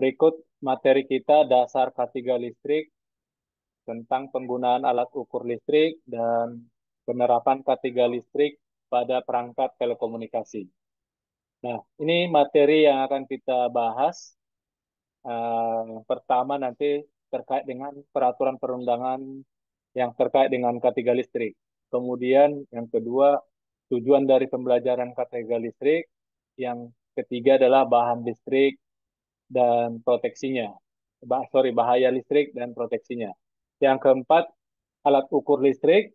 berikut materi kita dasar K3 listrik tentang penggunaan alat ukur listrik dan penerapan K3 listrik pada perangkat telekomunikasi. Nah, ini materi yang akan kita bahas. Yang pertama nanti terkait dengan peraturan perundangan yang terkait dengan K3 listrik. Kemudian yang kedua, tujuan dari pembelajaran K3 listrik. Yang ketiga adalah bahan listrik dan proteksinya. Bahaya listrik dan proteksinya. Yang keempat, alat ukur listrik.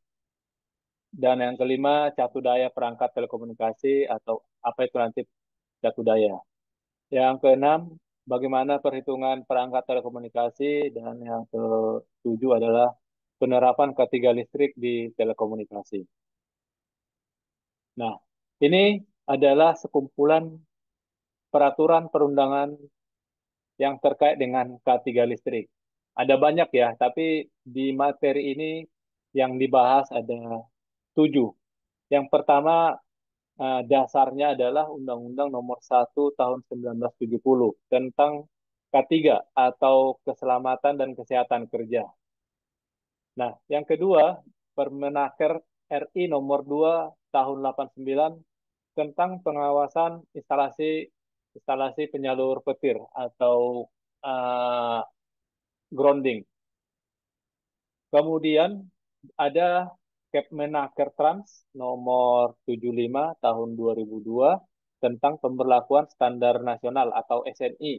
Dan yang kelima, catu daya perangkat telekomunikasi atau apa itu nanti catu daya. Yang keenam, bagaimana perhitungan perangkat telekomunikasi. Dan yang ketujuh adalah penerapan K3 listrik di telekomunikasi. Nah, ini adalah sekumpulan peraturan perundangan yang terkait dengan K3 listrik. Ada banyak ya, tapi di materi ini yang dibahas ada 7. Yang pertama, dasarnya adalah Undang-Undang Nomor 1 Tahun 1970 tentang K3 atau Keselamatan dan Kesehatan Kerja. Nah, yang kedua, Permenaker RI Nomor 2 Tahun 89 tentang pengawasan instalasi instalasi penyalur petir atau uh, grounding. Kemudian ada Kepmenaker Trans nomor 75 tahun 2002 tentang pemberlakuan standar nasional atau SNI.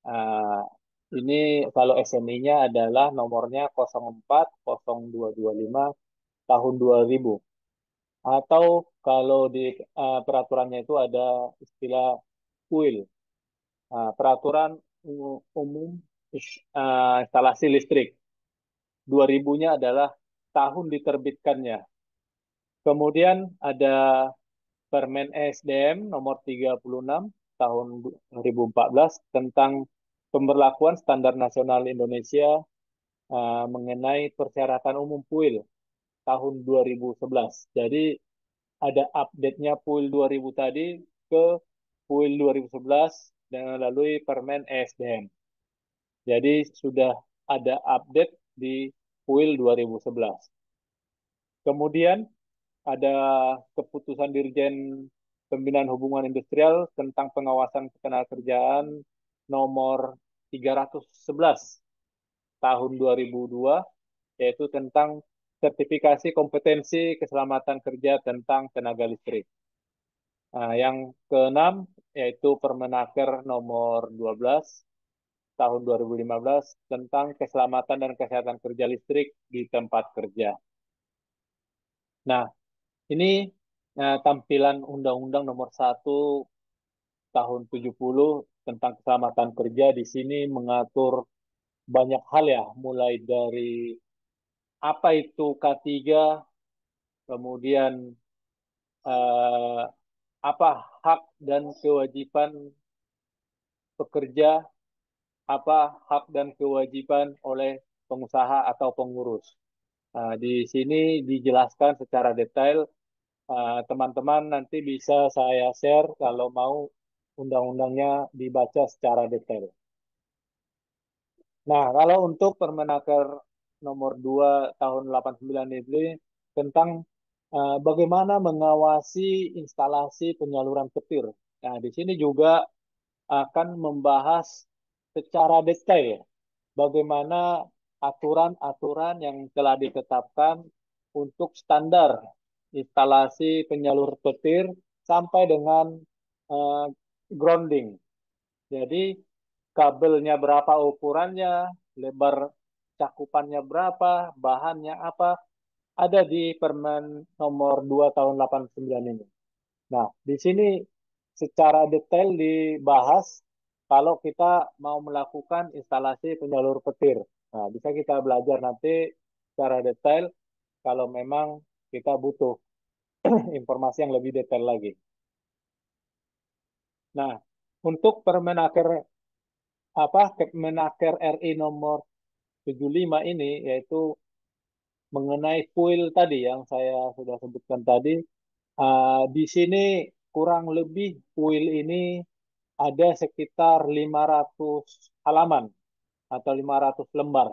Uh, ini kalau SNI-nya adalah nomornya 040225 tahun 2000. Atau kalau di peraturannya itu ada istilah PUIL, Peraturan Umum Instalasi Listrik. 2000-nya adalah tahun diterbitkannya. Kemudian ada Permen ESDM nomor 36 tahun 2014 tentang pemberlakuan standar nasional Indonesia mengenai persyaratan umum PUIL tahun 2011. Jadi ada update-nya PUIL 2000 tadi ke PUIL 2011 dengan melalui Permen ESDM. Jadi sudah ada update di PUIL 2011. Kemudian ada keputusan Dirjen Pembinaan Hubungan Industrial tentang pengawasan ketenagakerjaan nomor 311 tahun 2002, yaitu tentang sertifikasi kompetensi keselamatan kerja tentang tenaga listrik. Nah, yang keenam yaitu Permenaker nomor 12 tahun 2015 tentang keselamatan dan kesehatan kerja listrik di tempat kerja. Nah, ini tampilan Undang-Undang Nomor 1 tahun 70 tentang keselamatan kerja. Di sini mengatur banyak hal ya, mulai dari apa itu K3, kemudian eh, apa hak dan kewajiban pekerja, apa hak dan kewajiban oleh pengusaha atau pengurus. Di sini dijelaskan secara detail. Teman-teman nanti bisa saya share kalau mau undang-undangnya dibaca secara detail. Nah, kalau untuk Permenaker nomor 2 tahun 89 ini tentang bagaimana mengawasi instalasi penyaluran petir. Nah, di sini juga akan membahas secara detail bagaimana aturan-aturan yang telah ditetapkan untuk standar instalasi penyalur petir sampai dengan eh, grounding. Jadi kabelnya berapa ukurannya, lebar cakupannya berapa, bahannya apa, ada di Permen nomor 2 tahun 89 ini. Nah, di sini secara detail dibahas kalau kita mau melakukan instalasi penyalur petir. Nah, bisa kita belajar nanti secara detail kalau memang kita butuh informasi yang lebih detail lagi. Nah, untuk Permenaker Permenaker RI nomor 75 ini yaitu mengenai kuil tadi yang saya sudah sebutkan tadi. Di sini kurang lebih kuil ini ada sekitar 500 halaman atau 500 lembar.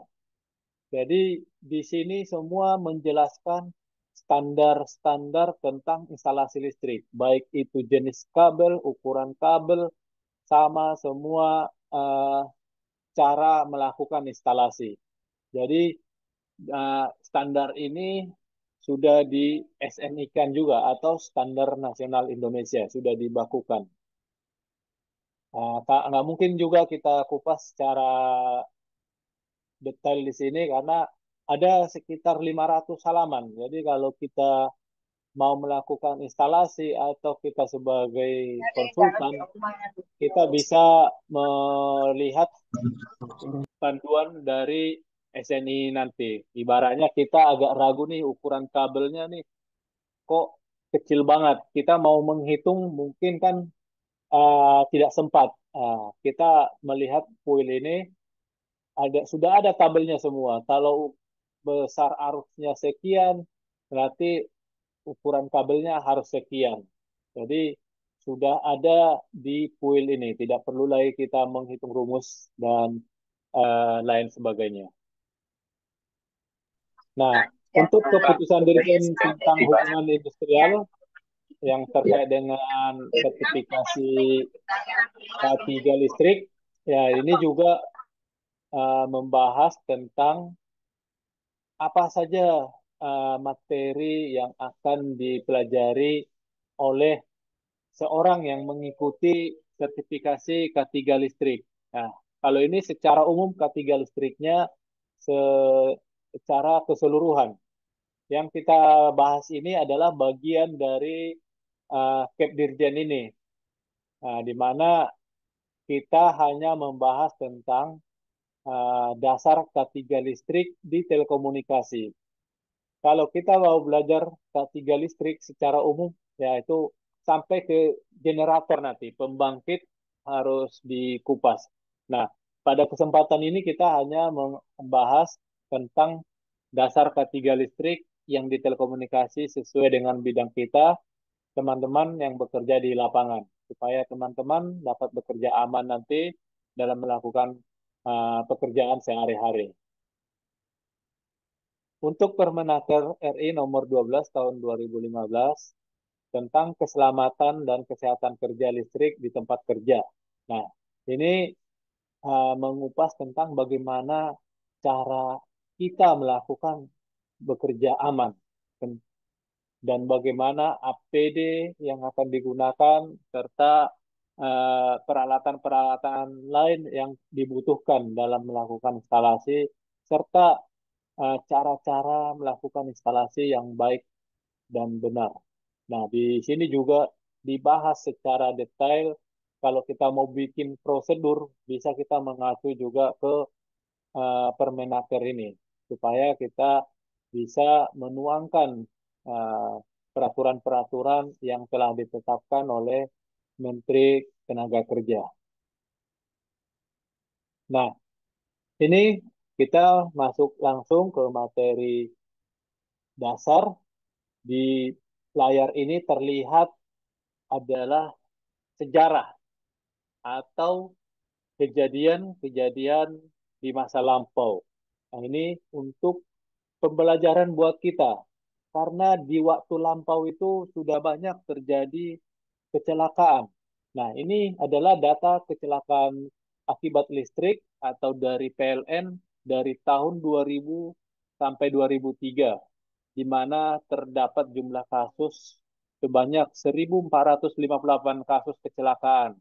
Jadi di sini semua menjelaskan standar-standar tentang instalasi listrik, baik itu jenis kabel, ukuran kabel, sama semua eh, cara melakukan instalasi. Jadi standar ini sudah di SNI-kan juga atau Standar Nasional Indonesia sudah dibakukan. Nggak mungkin juga kita kupas secara detail di sini karena ada sekitar 500 halaman. Jadi kalau kita mau melakukan instalasi atau kita sebagai konsultan, kita bisa melihat panduan dari SNI nanti. Ibaratnya kita agak ragu nih ukuran kabelnya nih kok kecil banget. Kita mau menghitung mungkin kan tidak sempat. Kita melihat kuil ini sudah ada tabelnya semua. Kalau besar arusnya sekian, berarti ukuran kabelnya harus sekian. Jadi sudah ada di kuil ini. Tidak perlu lagi kita menghitung rumus dan lain sebagainya. Nah, untuk keputusan dirjen tentang hubungan industrial yang terkait dengan sertifikasi K3 listrik, ya ini juga membahas tentang apa saja materi yang akan dipelajari oleh seorang yang mengikuti sertifikasi K3 listrik. Nah, kalau ini secara umum K3 listriknya secara keseluruhan. Yang kita bahas ini adalah bagian dari Kep Dirjen ini, di mana kita hanya membahas tentang dasar K3 listrik di telekomunikasi. Kalau kita mau belajar K3 listrik secara umum, yaitu sampai ke generator nanti, pembangkit harus dikupas. Nah, pada kesempatan ini kita hanya membahas tentang dasar K3 listrik yang di telekomunikasi sesuai dengan bidang kita, teman-teman yang bekerja di lapangan, supaya teman-teman dapat bekerja aman nanti dalam melakukan pekerjaan sehari-hari. Untuk Permenaker RI nomor 12 tahun 2015 tentang keselamatan dan kesehatan kerja listrik di tempat kerja. Nah, ini mengupas tentang bagaimana cara kita melakukan bekerja aman dan bagaimana APD yang akan digunakan serta peralatan-peralatan lain yang dibutuhkan dalam melakukan instalasi serta cara-cara melakukan instalasi yang baik dan benar. Nah, di sini juga dibahas secara detail. Kalau kita mau bikin prosedur, bisa kita mengacu juga ke Permenaker ini, supaya kita bisa menuangkan eh, peraturan-peraturan yang telah ditetapkan oleh Menteri Tenaga Kerja. Nah, ini kita masuk langsung ke materi dasar. Di layar ini terlihat adalah sejarah atau kejadian-kejadian di masa lampau. Nah, ini untuk pembelajaran buat kita. Karena di waktu lampau itu sudah banyak terjadi kecelakaan. Nah, ini adalah data kecelakaan akibat listrik atau dari PLN dari tahun 2000 sampai 2003, di mana terdapat jumlah kasus sebanyak 1.458 kasus kecelakaan,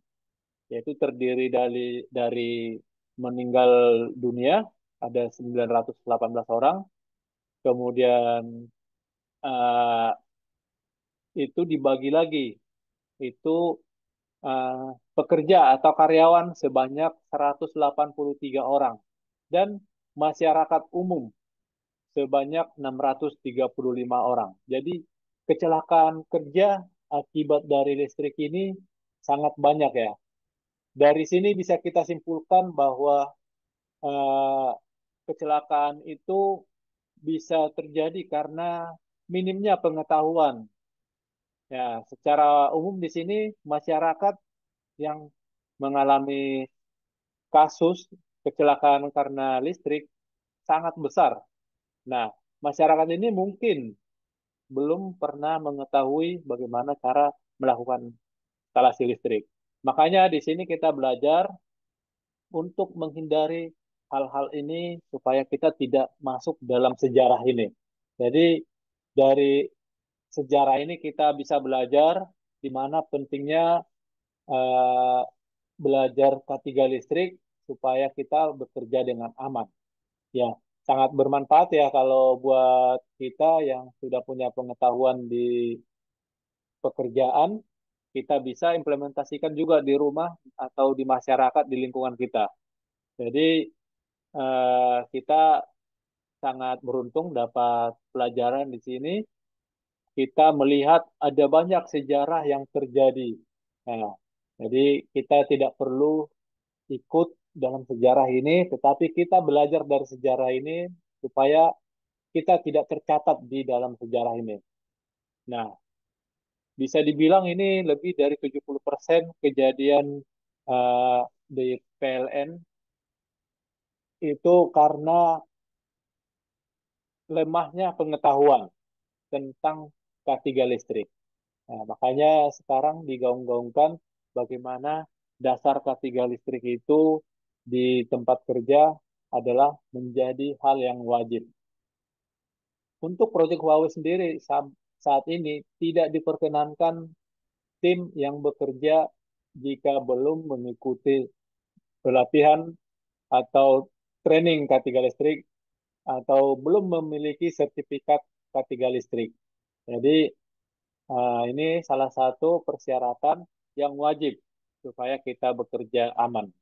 yaitu terdiri dari meninggal dunia ada 918 orang, kemudian uh, itu dibagi lagi, itu pekerja atau karyawan sebanyak 183 orang dan masyarakat umum sebanyak 635 orang. Jadi kecelakaan kerja akibat dari listrik ini sangat banyak ya. Dari sini bisa kita simpulkan bahwa eh, kecelakaan itu bisa terjadi karena minimnya pengetahuan. Ya, secara umum di sini masyarakat yang mengalami kasus kecelakaan karena listrik sangat besar. Nah, masyarakat ini mungkin belum pernah mengetahui bagaimana cara melakukan instalasi listrik. Makanya di sini kita belajar untuk menghindari hal-hal ini supaya kita tidak masuk dalam sejarah ini. Jadi dari sejarah ini kita bisa belajar di mana pentingnya eh, belajar K3 listrik supaya kita bekerja dengan aman. Ya, sangat bermanfaat ya kalau buat kita yang sudah punya pengetahuan di pekerjaan, kita bisa implementasikan juga di rumah atau di masyarakat di lingkungan kita. Jadi kita sangat beruntung dapat pelajaran di sini. Kita melihat ada banyak sejarah yang terjadi. Nah, jadi kita tidak perlu ikut dalam sejarah ini, tetapi kita belajar dari sejarah ini supaya kita tidak tercatat di dalam sejarah ini. Nah, bisa dibilang ini lebih dari 70% kejadian di PLN itu karena lemahnya pengetahuan tentang K3 listrik. Nah, makanya sekarang digaung-gaungkan bagaimana dasar K3 listrik itu di tempat kerja adalah menjadi hal yang wajib. Untuk proyek Huawei sendiri saat ini tidak diperkenankan tim yang bekerja jika belum mengikuti pelatihan atau training K3 listrik atau belum memiliki sertifikat K3 listrik. Jadi ini salah satu persyaratan yang wajib supaya kita bekerja aman.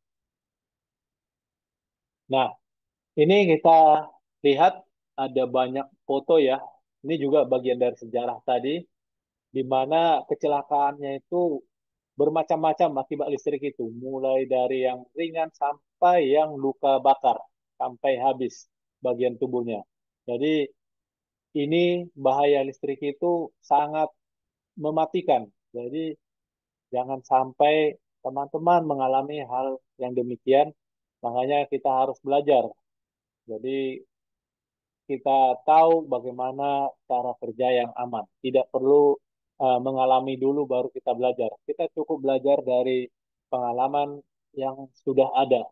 Nah, ini kita lihat ada banyak foto ya. Ini juga bagian dari sejarah tadi, di mana kecelakaannya itu bermacam-macam akibat listrik itu, mulai dari yang ringan sampai yang luka bakar, sampai habis bagian tubuhnya. Jadi ini bahaya listrik itu sangat mematikan. Jadi jangan sampai teman-teman mengalami hal yang demikian. Makanya kita harus belajar. Jadi kita tahu bagaimana cara kerja yang aman. Tidak perlu mengalami dulu baru kita belajar. Kita cukup belajar dari pengalaman yang sudah ada.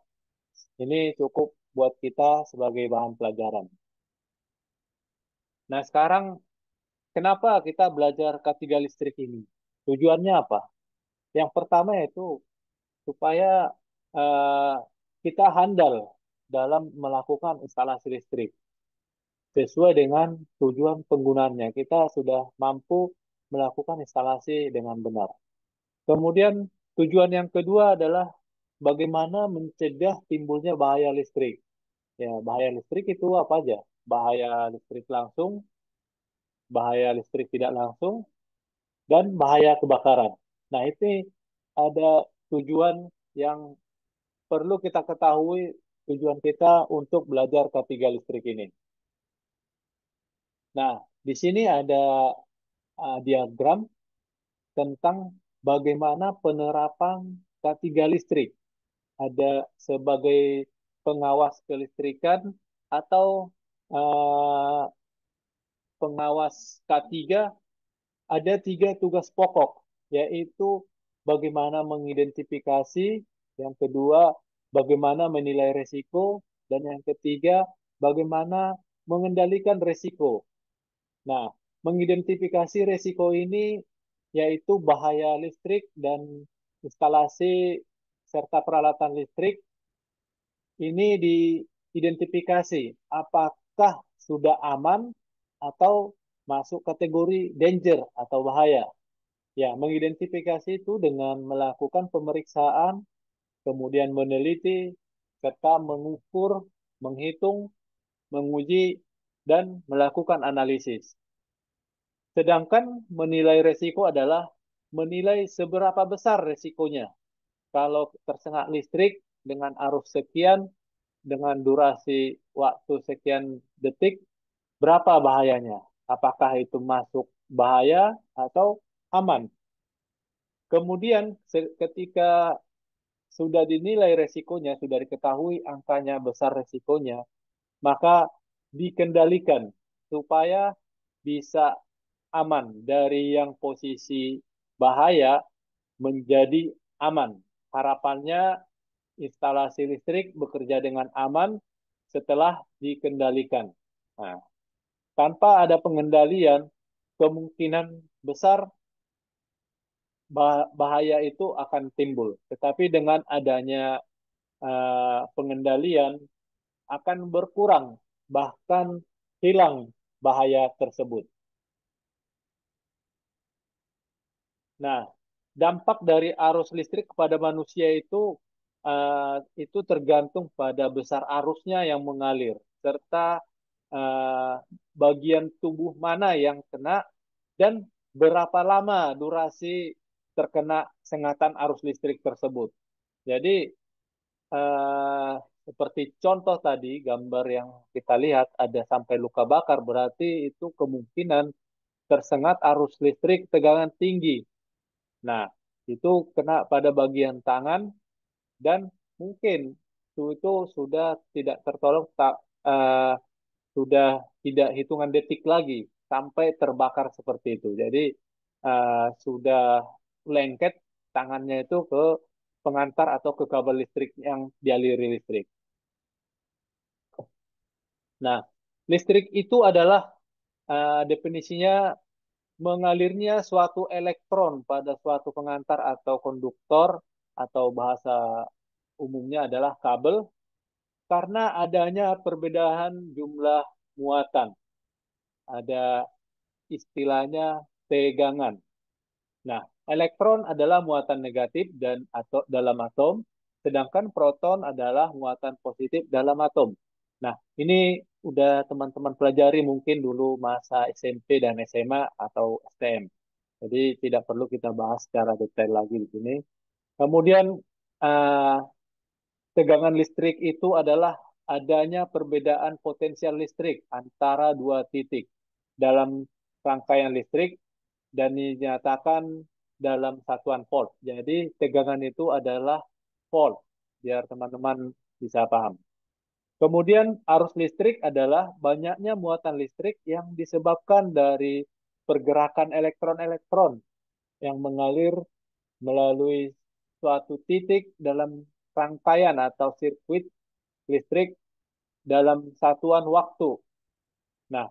Ini cukup buat kita sebagai bahan pelajaran. Nah, sekarang kenapa kita belajar K3 listrik ini? Tujuannya apa? Yang pertama itu supaya eh, kita handal dalam melakukan instalasi listrik sesuai dengan tujuan penggunaannya. Kita sudah mampu melakukan instalasi dengan benar. Kemudian tujuan yang kedua adalah bagaimana mencegah timbulnya bahaya listrik. Ya, bahaya listrik itu apa aja? Bahaya listrik langsung, bahaya listrik tidak langsung, dan bahaya kebakaran. Nah, ini ada tujuan yang perlu kita ketahui tujuan kita untuk belajar K3 listrik ini. Nah, di sini ada diagram tentang bagaimana penerapan K3 listrik. Ada sebagai pengawas kelistrikan atau uh, pengawas K3 ada tiga tugas pokok, yaitu bagaimana mengidentifikasi, yang kedua bagaimana menilai resiko, dan yang ketiga bagaimana mengendalikan resiko. Nah, mengidentifikasi resiko ini yaitu bahaya listrik dan instalasi serta peralatan listrik ini diidentifikasi apakah sudah aman atau masuk kategori danger atau bahaya. Ya, mengidentifikasi itu dengan melakukan pemeriksaan, kemudian meneliti, serta mengukur, menghitung, menguji, dan melakukan analisis. Sedangkan menilai resiko adalah menilai seberapa besar resikonya. Kalau tersengat listrik dengan arus sekian, dengan durasi waktu sekian detik, berapa bahayanya? Apakah itu masuk bahaya atau aman? Kemudian ketika sudah dinilai resikonya, sudah diketahui angkanya besar resikonya, maka dikendalikan supaya bisa aman dari yang posisi bahaya menjadi aman. Harapannya instalasi listrik bekerja dengan aman setelah dikendalikan. Nah, tanpa ada pengendalian, kemungkinan besar bahaya itu akan timbul. Tetapi dengan adanya pengendalian akan berkurang, bahkan hilang bahaya tersebut. Nah, dampak dari arus listrik kepada manusia itu tergantung pada besar arusnya yang mengalir serta uh, bagian tubuh mana yang kena dan berapa lama durasi terkena sengatan arus listrik tersebut. Jadi uh, seperti contoh tadi gambar yang kita lihat ada sampai luka bakar berarti itu kemungkinan tersengat arus listrik tegangan tinggi. Nah, itu kena pada bagian tangan dan mungkin itu sudah tidak tertolong, eh, sudah tidak hitungan detik lagi sampai terbakar seperti itu. Jadi sudah lengket tangannya itu ke pengantar atau ke kabel listrik yang dialiri listrik. Nah, listrik itu adalah definisinya mengalirnya suatu elektron pada suatu pengantar atau konduktor atau bahasa umumnya adalah kabel karena adanya perbedaan jumlah muatan. Ada istilahnya tegangan. Nah, elektron adalah muatan negatif dan atau dalam atom, sedangkan proton adalah muatan positif dalam atom. Nah, ini udah teman-teman pelajari mungkin dulu masa SMP dan SMA atau STM. Jadi tidak perlu kita bahas secara detail lagi di sini. Kemudian eh, tegangan listrik itu adalah adanya perbedaan potensial listrik antara dua titik dalam rangkaian listrik dan dinyatakan dalam satuan volt. Jadi tegangan itu adalah volt, biar teman-teman bisa paham. Kemudian arus listrik adalah banyaknya muatan listrik yang disebabkan dari pergerakan elektron-elektron yang mengalir melalui suatu titik dalam rangkaian atau sirkuit listrik dalam satuan waktu. Nah,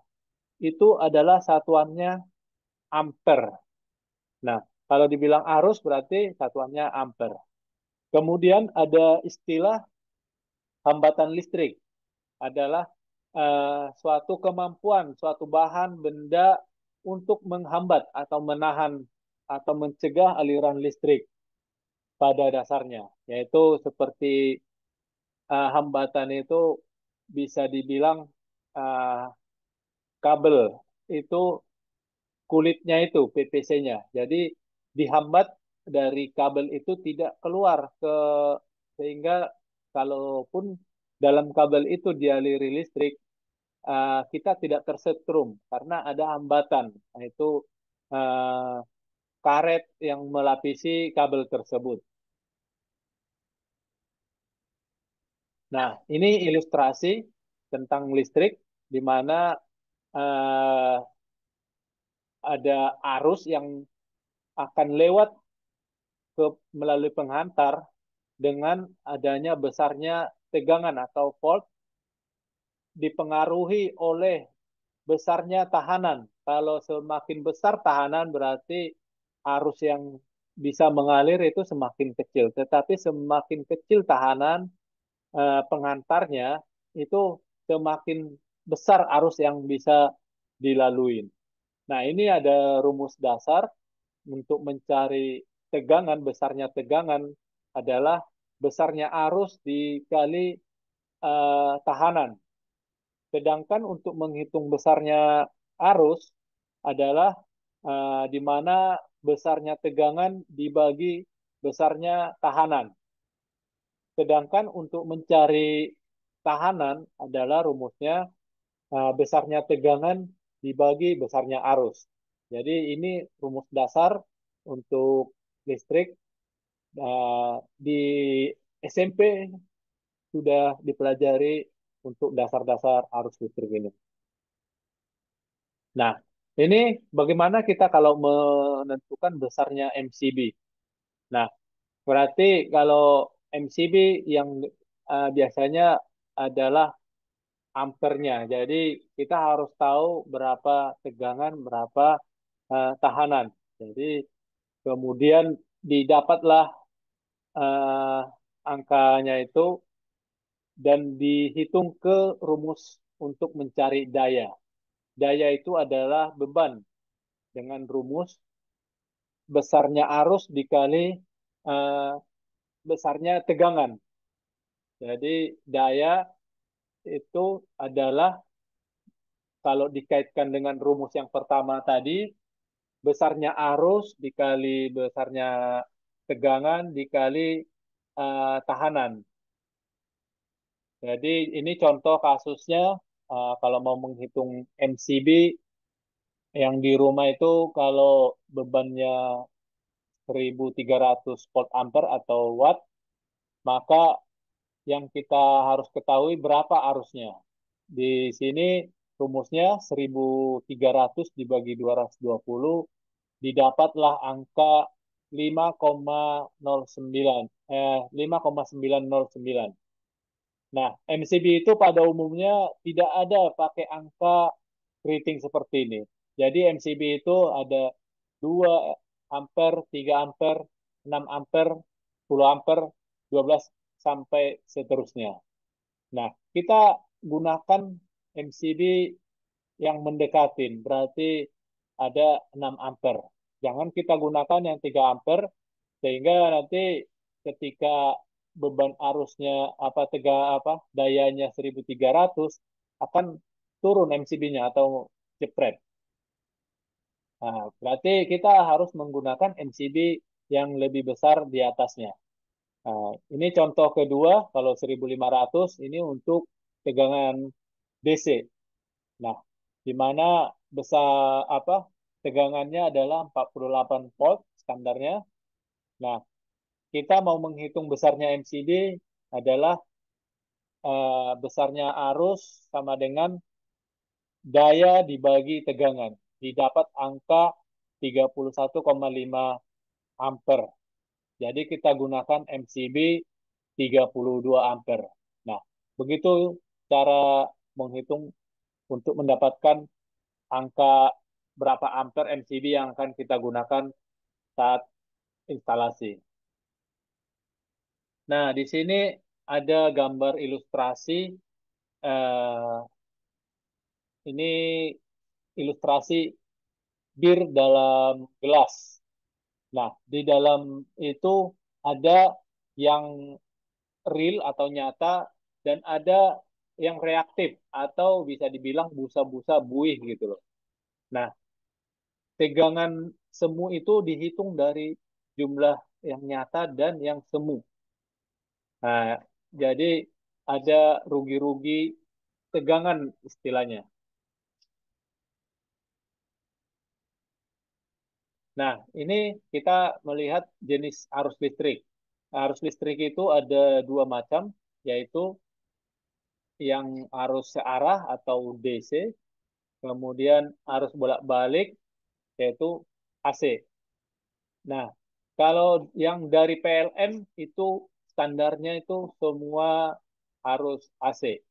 itu adalah satuannya ampere. Nah, kalau dibilang arus berarti satuannya ampere. Kemudian ada istilah hambatan listrik adalah suatu kemampuan, suatu bahan benda untuk menghambat atau menahan atau mencegah aliran listrik pada dasarnya, yaitu seperti hambatan itu bisa dibilang uh, kabel itu kulitnya itu PVC-nya. Jadi dihambat dari kabel itu tidak keluar sehingga kalaupun dalam kabel itu dialiri listrik, kita tidak tersetrum karena ada hambatan, yaitu uh, karet yang melapisi kabel tersebut. Nah, ini ilustrasi tentang listrik di mana uh, ada arus yang akan lewat melalui penghantar dengan adanya besarnya tegangan atau volt dipengaruhi oleh besarnya tahanan. Kalau semakin besar tahanan berarti arus yang bisa mengalir itu semakin kecil. Tetapi semakin kecil tahanan pengantarnya itu semakin besar arus yang bisa dilalui. Nah, ini ada rumus dasar untuk mencari tegangan, besarnya tegangan adalah besarnya arus dikali tahanan. Sedangkan untuk menghitung besarnya arus adalah di mana besarnya tegangan dibagi besarnya tahanan. Sedangkan untuk mencari tahanan adalah rumusnya besarnya tegangan dibagi besarnya arus. Jadi ini rumus dasar untuk listrik di SMP sudah dipelajari untuk dasar-dasar arus listrik ini. Nah, ini bagaimana kita kalau menentukan besarnya MCB? Nah, berarti kalau MCB yang biasanya adalah ampernya. Jadi kita harus tahu berapa tegangan, berapa tahanan. Jadi kemudian didapatlah eh, angkanya itu dan dihitung ke rumus untuk mencari daya. Daya itu adalah beban dengan rumus besarnya arus dikali eh, besarnya tegangan. Jadi daya itu adalah kalau dikaitkan dengan rumus yang pertama tadi, besarnya arus dikali besarnya tegangan dikali tahanan. Jadi ini contoh kasusnya kalau mau menghitung MCB yang di rumah itu kalau bebannya 1300 volt ampere atau watt, maka yang kita harus ketahui berapa arusnya. Di sini rumusnya 1300 dibagi 220 didapatlah angka 5,09 5,909. Nah, MCB itu pada umumnya tidak ada pakai angka keriting seperti ini. Jadi MCB itu ada 2 ampere, 3 ampere, 6 ampere, 10 ampere, 12 sampai seterusnya. Nah, kita gunakan MCB yang mendekatin, berarti ada 6 ampere. Jangan kita gunakan yang 3 ampere, sehingga nanti ketika beban arusnya dayanya 1300 akan turun MCB-nya atau jepret. Nah, berarti kita harus menggunakan MCB yang lebih besar di atasnya. Nah, ini contoh kedua, kalau 1500 ini untuk tegangan DC. Nah, di mana besar tegangannya adalah 48 volt standarnya. Nah, kita mau menghitung besarnya MCD adalah besarnya arus sama dengan daya dibagi tegangan. Didapat angka 31,5 ampere. Jadi kita gunakan MCB 32 ampere. Nah, begitu cara menghitung untuk mendapatkan angka berapa ampere MCB yang akan kita gunakan saat instalasi. Nah, di sini ada gambar ilustrasi. eh, ini ilustrasi bir dalam gelas. Nah, di dalam itu ada yang real atau nyata dan ada yang reaktif atau bisa dibilang busa-busa buih gitu loh. Nah, tegangan semu itu dihitung dari jumlah yang nyata dan yang semu. Nah, jadi ada rugi-rugi tegangan istilahnya. Nah, ini kita melihat jenis arus listrik. Arus listrik itu ada dua macam, yaitu yang arus searah atau DC, kemudian arus bolak-balik, yaitu AC. Nah, kalau yang dari PLN itu standarnya itu semua harus AC.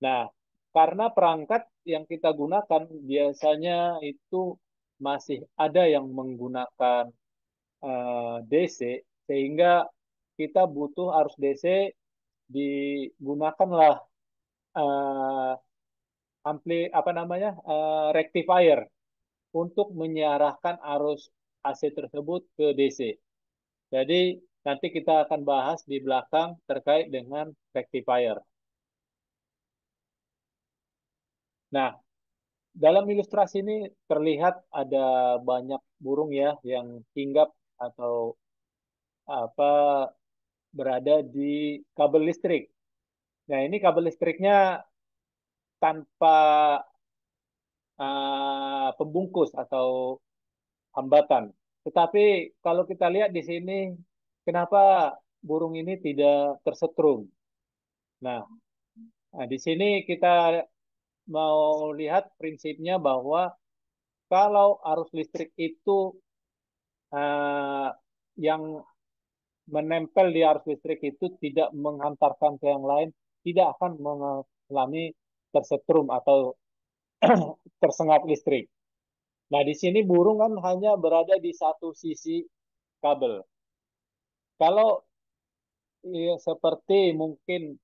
Nah, karena perangkat yang kita gunakan biasanya itu masih ada yang menggunakan DC, sehingga kita butuh arus DC digunakanlah eh, rectifier untuk mengarahkan arus AC tersebut ke DC. Jadi nanti kita akan bahas di belakang terkait dengan rectifier. Nah, dalam ilustrasi ini terlihat ada banyak burung ya yang hinggap atau apa berada di kabel listrik. Nah, ini kabel listriknya tanpa pembungkus atau hambatan. Tetapi kalau kita lihat di sini, kenapa burung ini tidak tersetrum. Nah, di sini kita mau lihat prinsipnya bahwa kalau arus listrik itu eh, yang menempel di arus listrik itu tidak menghantarkan ke yang lain, tidak akan mengalami tersetrum atau tersengat listrik. Nah, di sini burung kan hanya berada di satu sisi kabel. Kalau seperti mungkin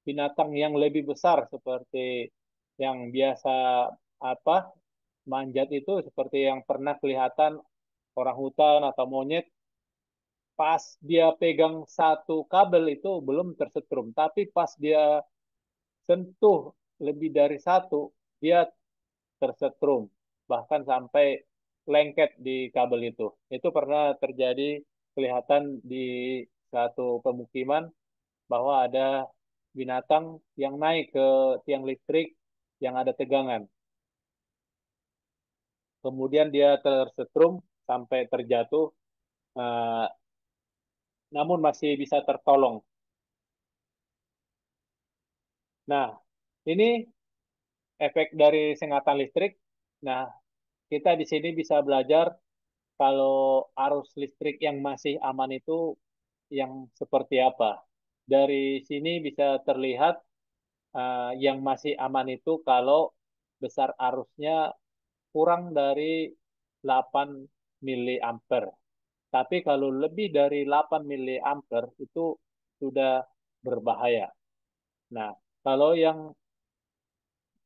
binatang yang lebih besar seperti yang biasa apa manjat itu seperti yang pernah kelihatan orang hutan atau monyet, pas dia pegang satu kabel itu belum tersetrum, tapi pas dia sentuh lebih dari satu, dia tersetrum, bahkan sampai lengket di kabel itu. Itu pernah terjadi kelihatan di satu pemukiman bahwa ada binatang yang naik ke tiang listrik yang ada tegangan. Kemudian dia tersetrum sampai terjatuh, eh, namun masih bisa tertolong. Nah, ini efek dari sengatan listrik. Nah, kita di sini bisa belajar kalau arus listrik yang masih aman itu yang seperti apa. Dari sini bisa terlihat yang masih aman itu kalau besar arusnya kurang dari 8 miliampere. Tapi kalau lebih dari 8 miliampere itu sudah berbahaya. Nah, kalau yang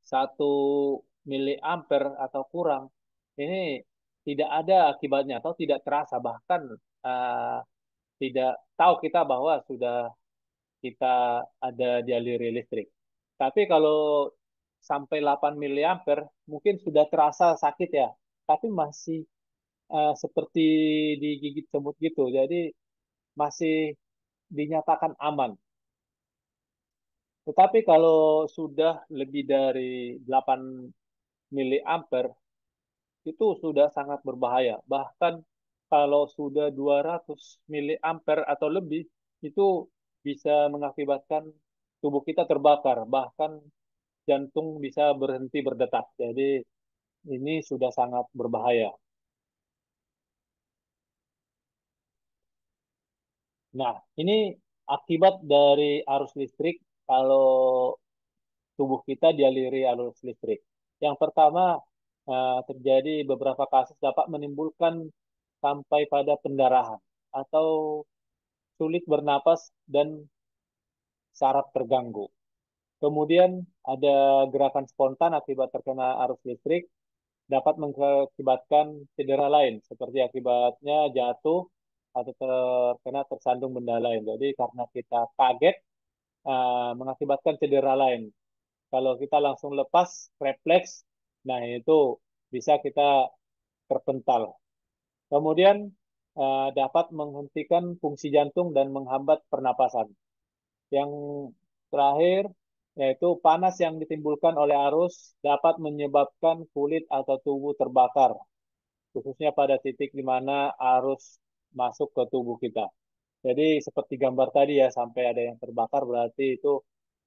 1 miliampere atau kurang, ini tidak ada akibatnya atau tidak terasa. Bahkan uh, tidak tahu kita bahwa sudah kita ada dialiri listrik. Tapi kalau sampai 8 miliampere mungkin sudah terasa sakit ya, tapi masih seperti digigit semut gitu. Jadi masih dinyatakan aman. Tetapi kalau sudah lebih dari 8 miliampere itu sudah sangat berbahaya. Bahkan kalau sudah 200 miliampere atau lebih itu bisa mengakibatkan tubuh kita terbakar, bahkan jantung bisa berhenti berdetak. Jadi ini sudah sangat berbahaya. Nah, ini akibat dari arus listrik kalau tubuh kita dialiri arus listrik. Yang pertama, terjadi beberapa kasus dapat menimbulkan sampai pada pendarahan atau sulit bernapas dan saraf terganggu. Kemudian ada gerakan spontan akibat terkena arus listrik dapat mengakibatkan cedera lain seperti akibatnya jatuh atau terkena tersandung benda lain. Jadi karena kita kaget mengakibatkan cedera lain. Kalau kita langsung lepas refleks, nah itu bisa kita terpental. Kemudian dapat menghentikan fungsi jantung dan menghambat pernapasan. Yang terakhir, yaitu panas yang ditimbulkan oleh arus dapat menyebabkan kulit atau tubuh terbakar, khususnya pada titik di mana arus masuk ke tubuh kita. Jadi seperti gambar tadi ya, sampai ada yang terbakar berarti itu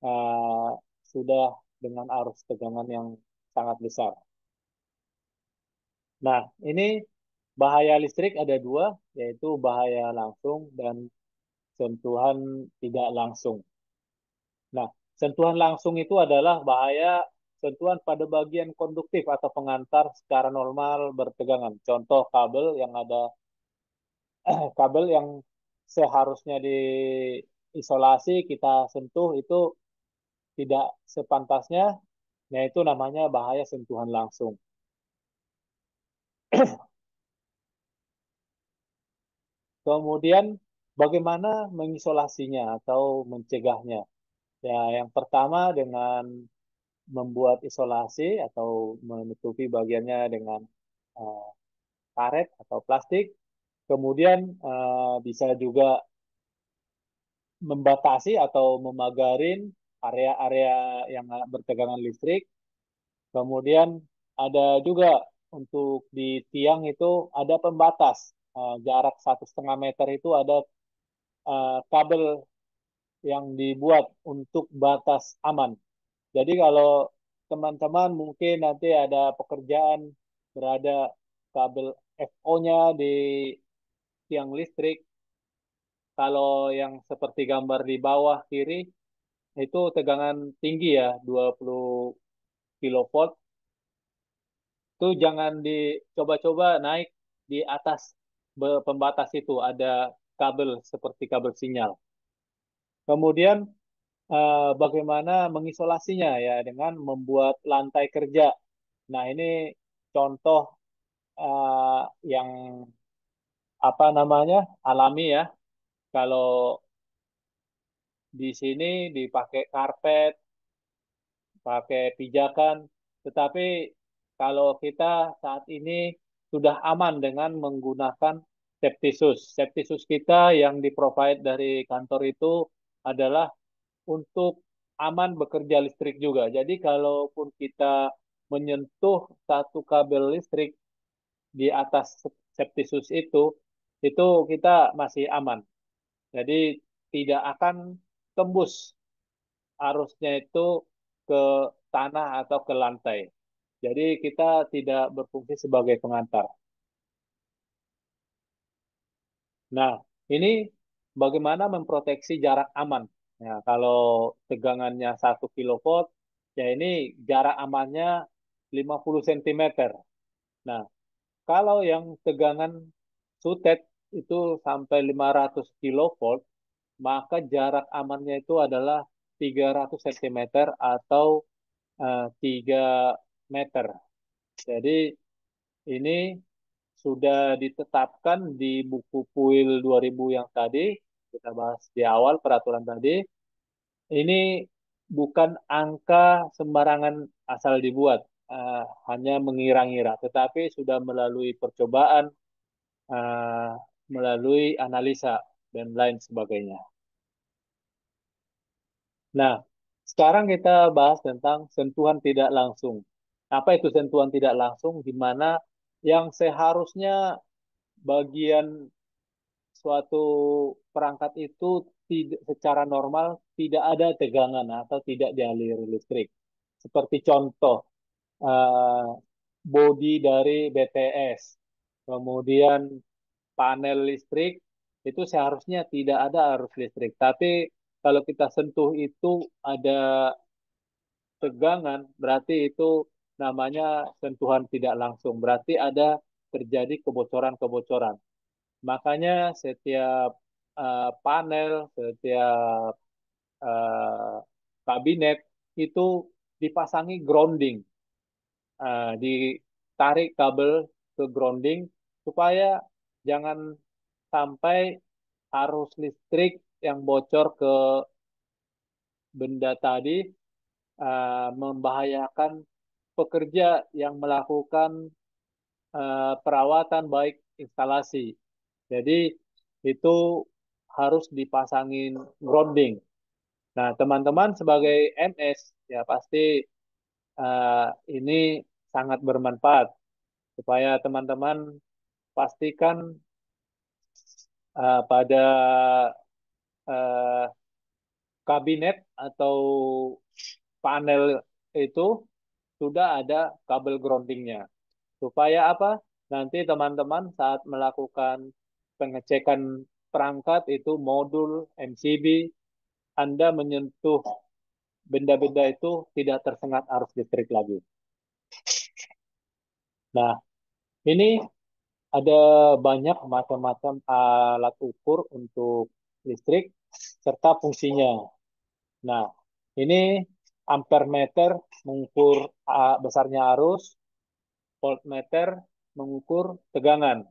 uh, sudah dengan arus tegangan yang sangat besar. Nah, ini bahaya listrik ada dua, yaitu bahaya langsung dan sentuhan tidak langsung. Nah, sentuhan langsung itu adalah bahaya sentuhan pada bagian konduktif atau pengantar secara normal bertegangan. Contoh kabel yang ada kabel yang seharusnya diisolasi kita sentuh itu tidak sepantasnya, nah itu namanya bahaya sentuhan langsung. Kemudian bagaimana mengisolasinya atau mencegahnya? Ya, yang pertama dengan membuat isolasi atau menutupi bagiannya dengan uh, karet atau plastik. Kemudian bisa juga membatasi atau memagarin area-area yang bertegangan listrik. Kemudian ada juga untuk di tiang itu ada pembatas jarak 1,5 meter itu ada kabel yang dibuat untuk batas aman. Jadi kalau teman-teman mungkin nanti ada pekerjaan berada kabel FO-nya di tiang listrik, kalau yang seperti gambar di bawah kiri itu tegangan tinggi ya, 20 kilovolt, itu jangan dicoba-coba naik di atas pembatas itu ada kabel seperti kabel sinyal. Kemudian bagaimana mengisolasinya ya dengan membuat lantai kerja. Nah, ini contoh yang apa namanya alami ya. Kalau di sini dipakai karpet, pakai pijakan, tetapi kalau kita saat ini sudah aman dengan menggunakan septisus. Septisus kita yang di-provide dari kantor itu adalah untuk aman bekerja listrik juga. Jadi kalaupun kita menyentuh satu kabel listrik di atas septisus itu kita masih aman. Jadi tidak akan tembus arusnya itu ke tanah atau ke lantai. Jadi kita tidak berfungsi sebagai pengantar. Nah, ini bagaimana memproteksi jarak aman. Nah, kalau tegangannya 1 kilovolt, ya ini jarak amannya 50 cm. Nah, kalau yang tegangan sutet itu sampai 500 kilovolt, maka jarak amannya itu adalah 300 cm atau 3 meter. Jadi ini sudah ditetapkan di buku PUIL 2000 yang tadi, kita bahas di awal peraturan tadi. Ini bukan angka sembarangan asal dibuat, hanya mengira-ngira, tetapi sudah melalui percobaan, eh, melalui analisa, dan lain sebagainya. Nah, sekarang kita bahas tentang sentuhan tidak langsung. Apa itu sentuhan tidak langsung? Di mana yang seharusnya bagian suatu perangkat itu tidak secara normal tidak ada tegangan atau tidak dialiri listrik. Seperti contoh eh, bodi dari BTS, kemudian panel listrik itu seharusnya tidak ada arus listrik. Tapi kalau kita sentuh itu ada tegangan, berarti itu namanya sentuhan tidak langsung. Berarti ada terjadi kebocoran-kebocoran. Makanya setiap panel, setiap eh, kabinet itu dipasangi grounding, ditarik kabel ke grounding supaya jangan sampai arus listrik yang bocor ke benda tadi membahayakan pekerja yang melakukan perawatan baik instalasi. Jadi itu harus dipasangin grounding. Nah, teman-teman sebagai MS ya pasti ini sangat bermanfaat supaya teman-teman pastikan pada uh, kabinet atau panel itu sudah ada kabel groundingnya. Supaya apa? Nanti teman-teman saat melakukan pengecekan perangkat itu modul MCB, Anda menyentuh benda-benda itu tidak tersengat arus listrik lagi. Nah, ini ada banyak macam-macam alat ukur untuk listrik serta fungsinya. Nah, ini ampere meter mengukur besarnya arus, voltmeter mengukur tegangan.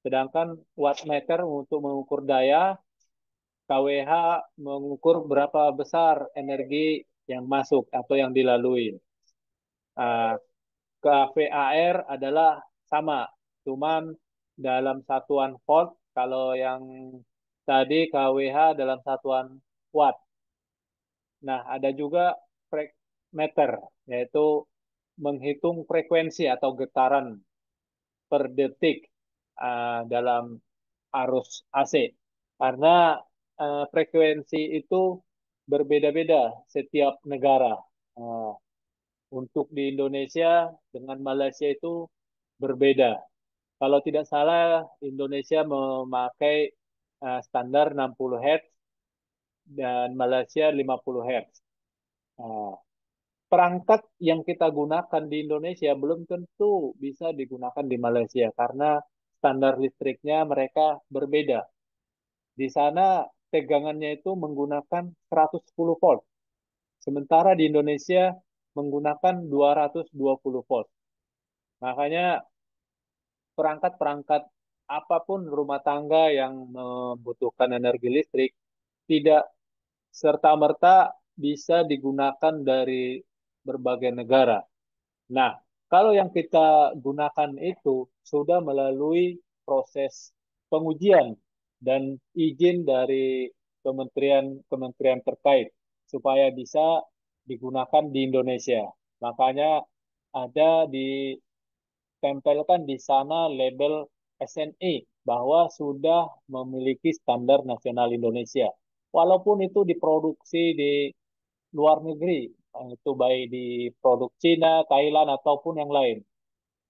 Sedangkan wattmeter untuk mengukur daya, kWh mengukur berapa besar energi yang masuk atau yang dilalui. Uh, kVAR adalah sama, cuman dalam satuan volt, kalau yang tadi kWh dalam satuan watt. Nah, ada juga meter, yaitu menghitung frekuensi atau getaran per detik dalam arus AC. Karena frekuensi itu berbeda-beda setiap negara. Eh, untuk di Indonesia dengan Malaysia itu berbeda. Kalau tidak salah, Indonesia memakai standar 60 Hz dan Malaysia 50 Hz. Nah, perangkat yang kita gunakan di Indonesia belum tentu bisa digunakan di Malaysia karena standar listriknya mereka berbeda. Di sana tegangannya itu menggunakan 110 volt, sementara di Indonesia menggunakan 220 volt. Makanya perangkat-perangkat apapun rumah tangga yang membutuhkan energi listrik tidak serta-merta bisa digunakan dari berbagai negara. Nah, kalau yang kita gunakan itu sudah melalui proses pengujian dan izin dari kementerian-kementerian terkait supaya bisa digunakan di Indonesia. Makanya ada ditempelkan di sana label SNI bahwa sudah memiliki standar nasional Indonesia. Walaupun itu diproduksi di luar negeri, itu baik di produk Cina, Thailand, ataupun yang lain.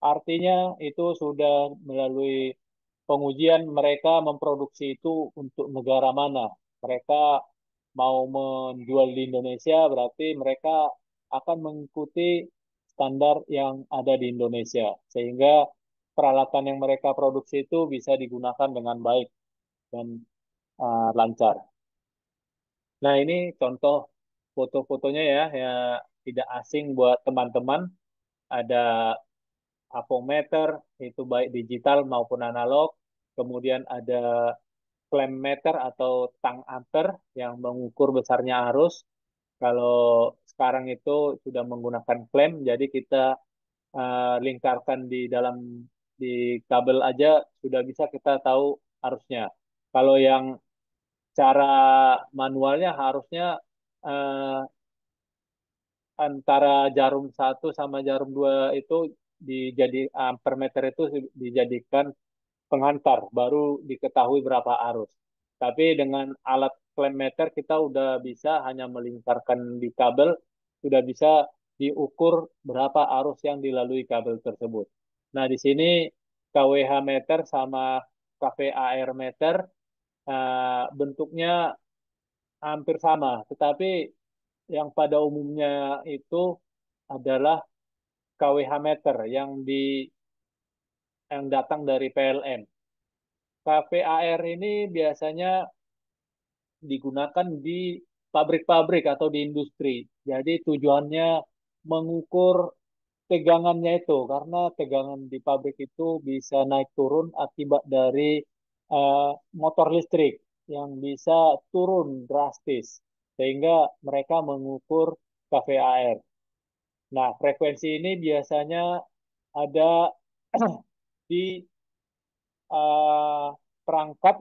Artinya itu sudah melalui pengujian mereka memproduksi itu untuk negara mana. Mereka mau menjual di Indonesia, berarti mereka akan mengikuti standar yang ada di Indonesia. Sehingga peralatan yang mereka produksi itu bisa digunakan dengan baik dan lancar. Nah, ini contoh foto-fotonya ya, ya tidak asing buat teman-teman. Ada avometer, itu baik digital maupun analog. Kemudian ada clamp meter atau tang ampere yang mengukur besarnya arus. Kalau sekarang itu sudah menggunakan clamp, jadi kita lingkarkan di dalam di kabel aja sudah bisa kita tahu arusnya. Kalau yang cara manualnya harusnya eh, antara jarum satu sama jarum dua itu dijadi per meter itu dijadikan penghantar, baru diketahui berapa arus. Tapi dengan alat clamp meter kita udah bisa hanya melingkarkan di kabel, sudah bisa diukur berapa arus yang dilalui kabel tersebut. Nah, di sini KWH meter sama KVAR meter bentuknya hampir sama, tetapi yang pada umumnya itu adalah KWH meter yang datang dari PLN. KVAR ini biasanya digunakan di pabrik-pabrik atau di industri. Jadi tujuannya mengukur tegangannya itu karena tegangan di pabrik itu bisa naik turun akibat dari motor listrik yang bisa turun drastis sehingga mereka mengukur KVAR. Nah, frekuensi ini biasanya ada di eh, perangkat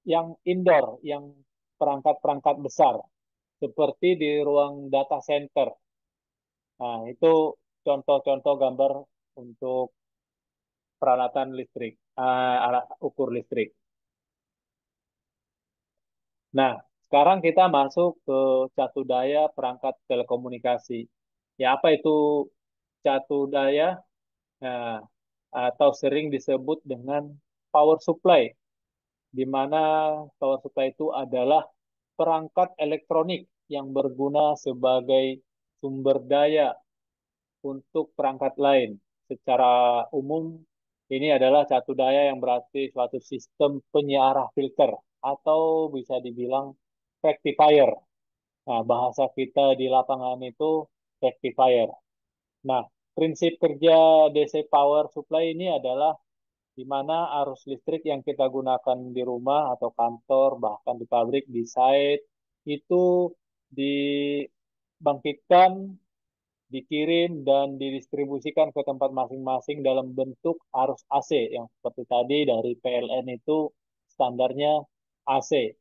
yang indoor, yang perangkat-perangkat besar, seperti di ruang data center. Nah, itu contoh-contoh gambar untuk peralatan listrik, alat ukur listrik. Nah, sekarang kita masuk ke catu daya perangkat telekomunikasi. Ya, apa itu catu daya? Nah, atau sering disebut dengan power supply, di mana power supply itu adalah perangkat elektronik yang berguna sebagai sumber daya untuk perangkat lain. Secara umum, ini adalah catu daya yang berarti suatu sistem penyiarah filter atau bisa dibilang rectifier. Nah, bahasa kita di lapangan itu rectifier. Nah, prinsip kerja DC power supply ini adalah di mana arus listrik yang kita gunakan di rumah atau kantor, bahkan di pabrik, di site, itu dibangkitkan, dikirim, dan didistribusikan ke tempat masing-masing dalam bentuk arus AC, yang seperti tadi dari PLN itu standarnya AC.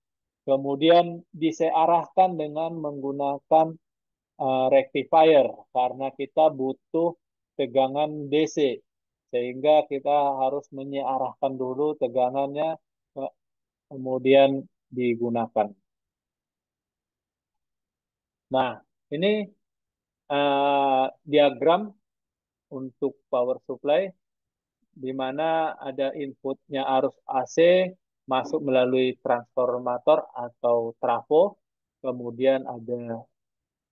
Kemudian disearahkan dengan menggunakan rectifier, karena kita butuh tegangan DC, sehingga kita harus menyearahkan dulu tegangannya, kemudian digunakan. Nah, ini diagram untuk power supply di mana ada inputnya arus AC masuk melalui transformator atau trafo, kemudian ada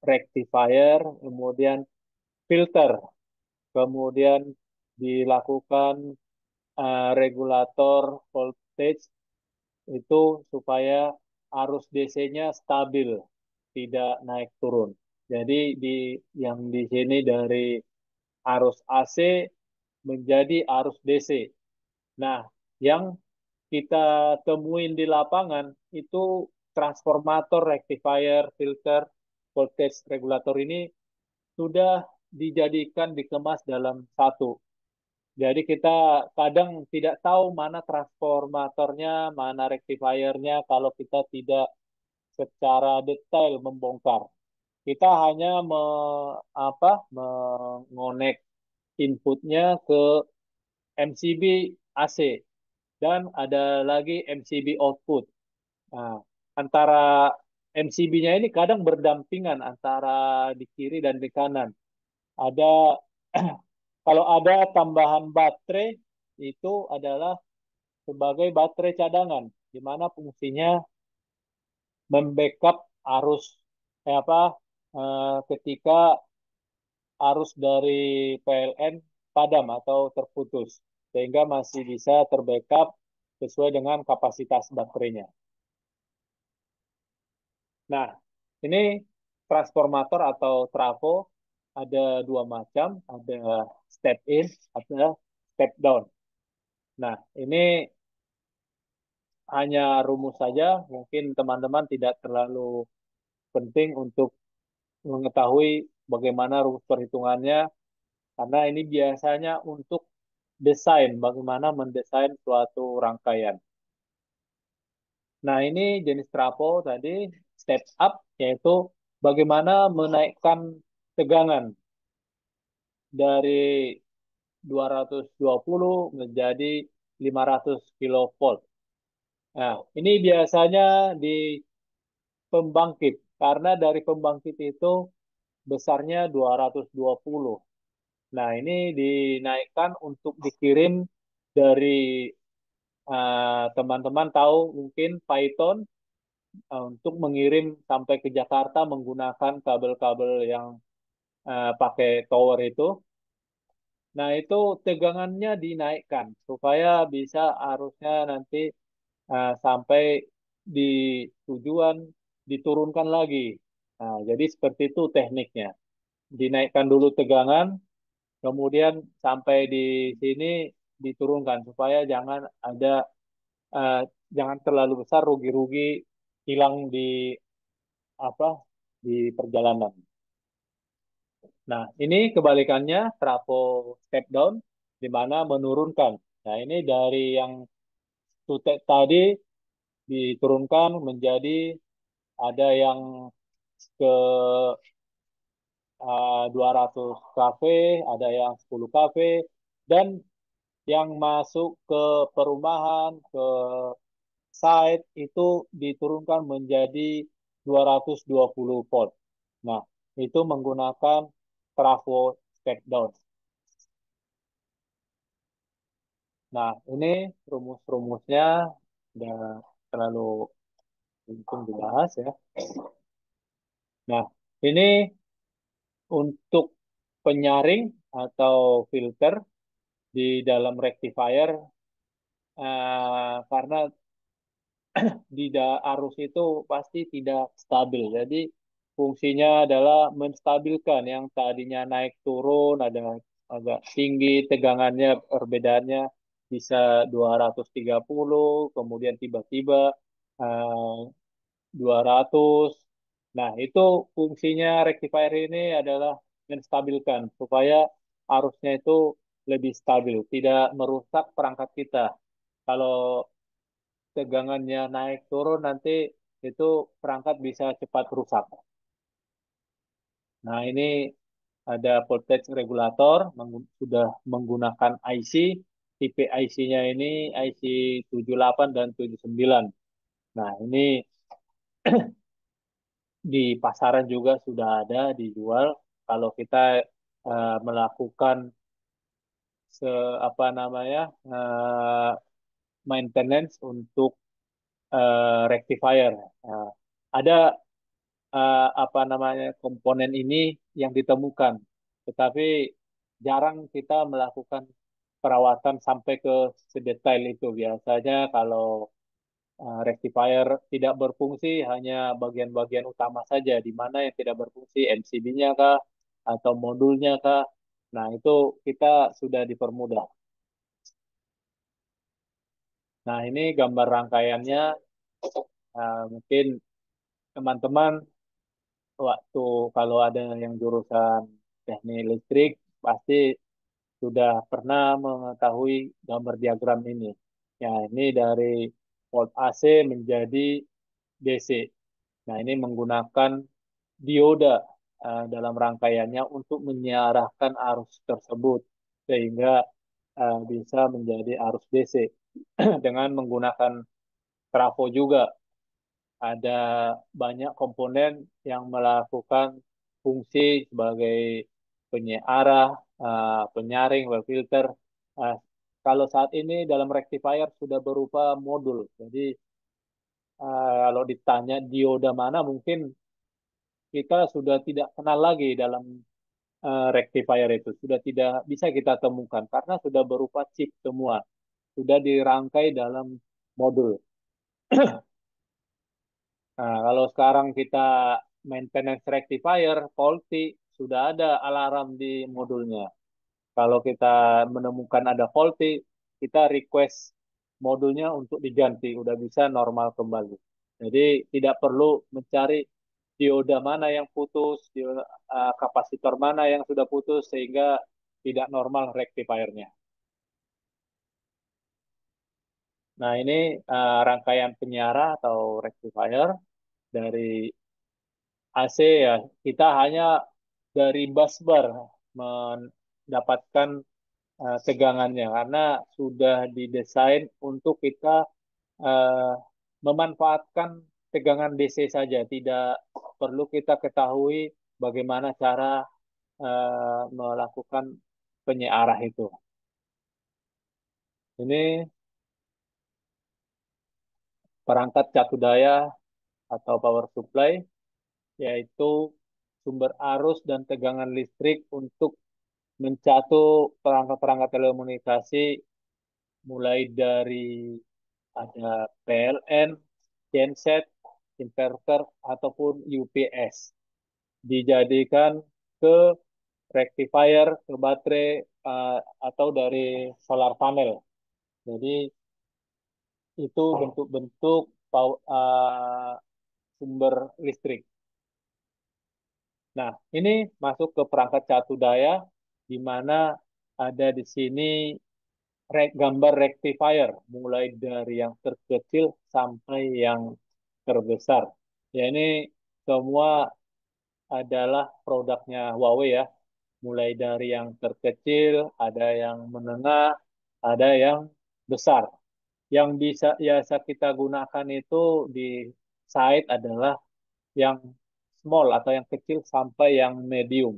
rectifier, kemudian filter, kemudian dilakukan regulator voltage itu supaya arus DC-nya stabil, tidak naik turun. Jadi yang di sini dari arus AC menjadi arus DC. Nah, yang kita temuin di lapangan itu transformator, rectifier, filter, voltage regulator ini sudah dijadikan dikemas dalam satu. Jadi kita kadang tidak tahu mana transformatornya, mana rectifiernya kalau kita tidak secara detail membongkar. Kita hanya mengonek inputnya ke MCB AC dan ada lagi MCB output. Nah, antara MCB-nya ini kadang berdampingan antara di kiri dan di kanan. Ada kalau ada tambahan baterai itu adalah sebagai baterai cadangan, di mana fungsinya membackup arus ketika arus dari PLN padam atau terputus, sehingga masih bisa terbackup sesuai dengan kapasitas baterainya. Nah, ini transformator atau trafo ada dua macam, ada step in, ada step down. Nah, ini hanya rumus saja, mungkin teman-teman tidak terlalu penting untuk mengetahui bagaimana rumus perhitungannya, karena ini biasanya untuk desain, bagaimana mendesain suatu rangkaian. Nah, ini jenis trafo tadi, step up, yaitu bagaimana menaikkan tegangan dari 220 menjadi 500 kilovolt. Nah, ini biasanya di pembangkit, karena dari pembangkit itu besarnya 220. Nah, ini dinaikkan untuk dikirim dari teman-teman tahu mungkin Python untuk mengirim sampai ke Jakarta menggunakan kabel-kabel yang pakai tower itu. Nah, itu tegangannya dinaikkan supaya bisa arusnya nanti sampai di tujuan diturunkan lagi. Nah, jadi seperti itu tekniknya. Dinaikkan dulu tegangan, kemudian sampai di sini diturunkan supaya ada eh, jangan terlalu besar rugi-rugi hilang apa di perjalanan. Nah, ini kebalikannya trafo step down di mana menurunkan. Nah, ini dari yang tutek tadi diturunkan menjadi ada yang ke 200 kafe, ada yang 10 kafe, dan yang masuk ke perumahan, ke site itu diturunkan menjadi 220 volt. Nah, itu menggunakan trafo step down. Nah, ini rumus-rumusnya udah terlalu penting dibahas ya. Nah, ini untuk penyaring atau filter di dalam rectifier karena arus itu pasti tidak stabil. Jadi fungsinya adalah menstabilkan yang tadinya naik turun, ada agak tinggi tegangannya, perbedaannya bisa 230, kemudian tiba-tiba eh, 200. Nah, itu fungsinya rectifier ini adalah menstabilkan supaya arusnya itu lebih stabil, tidak merusak perangkat kita. Kalau tegangannya naik turun nanti itu perangkat bisa cepat rusak. Nah, ini ada voltage regulator sudah menggunakan IC. Tipe IC-nya ini IC 78 dan 79. Nah, ini di pasaran juga sudah ada dijual. Kalau kita melakukan se apa namanya eh, maintenance untuk rectifier. Nah, ada apa namanya komponen ini yang ditemukan, tetapi jarang kita melakukan perawatan sampai ke sedetail itu. Biasanya kalau rectifier tidak berfungsi hanya bagian-bagian utama saja, di mana yang tidak berfungsi MCB-nya kah atau modulnya kah. Nah, itu kita sudah dipermudah. Nah, ini gambar rangkaiannya. Mungkin teman-teman waktu kalau ada yang jurusan teknik listrik pasti sudah pernah mengetahui gambar diagram ini. Ya, ini dari volt AC menjadi DC. Nah, ini menggunakan dioda dalam rangkaiannya untuk menyiarahkan arus tersebut sehingga bisa menjadi arus DC dengan menggunakan trafo juga. Ada banyak komponen yang melakukan fungsi sebagai penyiarah, penyaring, well filter. Uh, Kalau saat ini dalam rectifier sudah berupa modul. Jadi kalau ditanya dioda mana, mungkin kita sudah tidak kenal lagi dalam rectifier itu. Sudah tidak bisa kita temukan karena sudah berupa chip semua. Sudah dirangkai dalam modul. Nah, kalau sekarang kita maintenance rectifier faulty, sudah ada alarm di modulnya. Kalau kita menemukan ada faulty, kita request modulnya untuk diganti, udah bisa normal kembali. Jadi tidak perlu mencari dioda mana yang putus, kapasitor mana yang sudah putus sehingga tidak normal rectifiernya. Nah, ini rangkaian penyiar atau rectifier dari AC ya. Kita hanya dari busbar mendapatkan tegangannya karena sudah didesain untuk kita eh, memanfaatkan tegangan DC saja, tidak perlu kita ketahui bagaimana cara melakukan penyiarah itu. Ini perangkat cakup daya atau power supply, yaitu sumber arus dan tegangan listrik untuk mencatu perangkat-perangkat telekomunikasi mulai dari ada PLN, genset, inverter, ataupun UPS. Dijadikan ke rectifier, ke baterai, atau dari solar panel. Jadi itu bentuk-bentuk sumber listrik. Nah, ini masuk ke perangkat catu daya, di mana ada di sini gambar rectifier, mulai dari yang terkecil sampai yang terbesar. Ya, ini semua adalah produknya Huawei ya. Mulai dari yang terkecil, ada yang menengah, ada yang besar. Yang bisa biasa kita gunakan itu di site adalah yang small atau yang kecil sampai yang medium.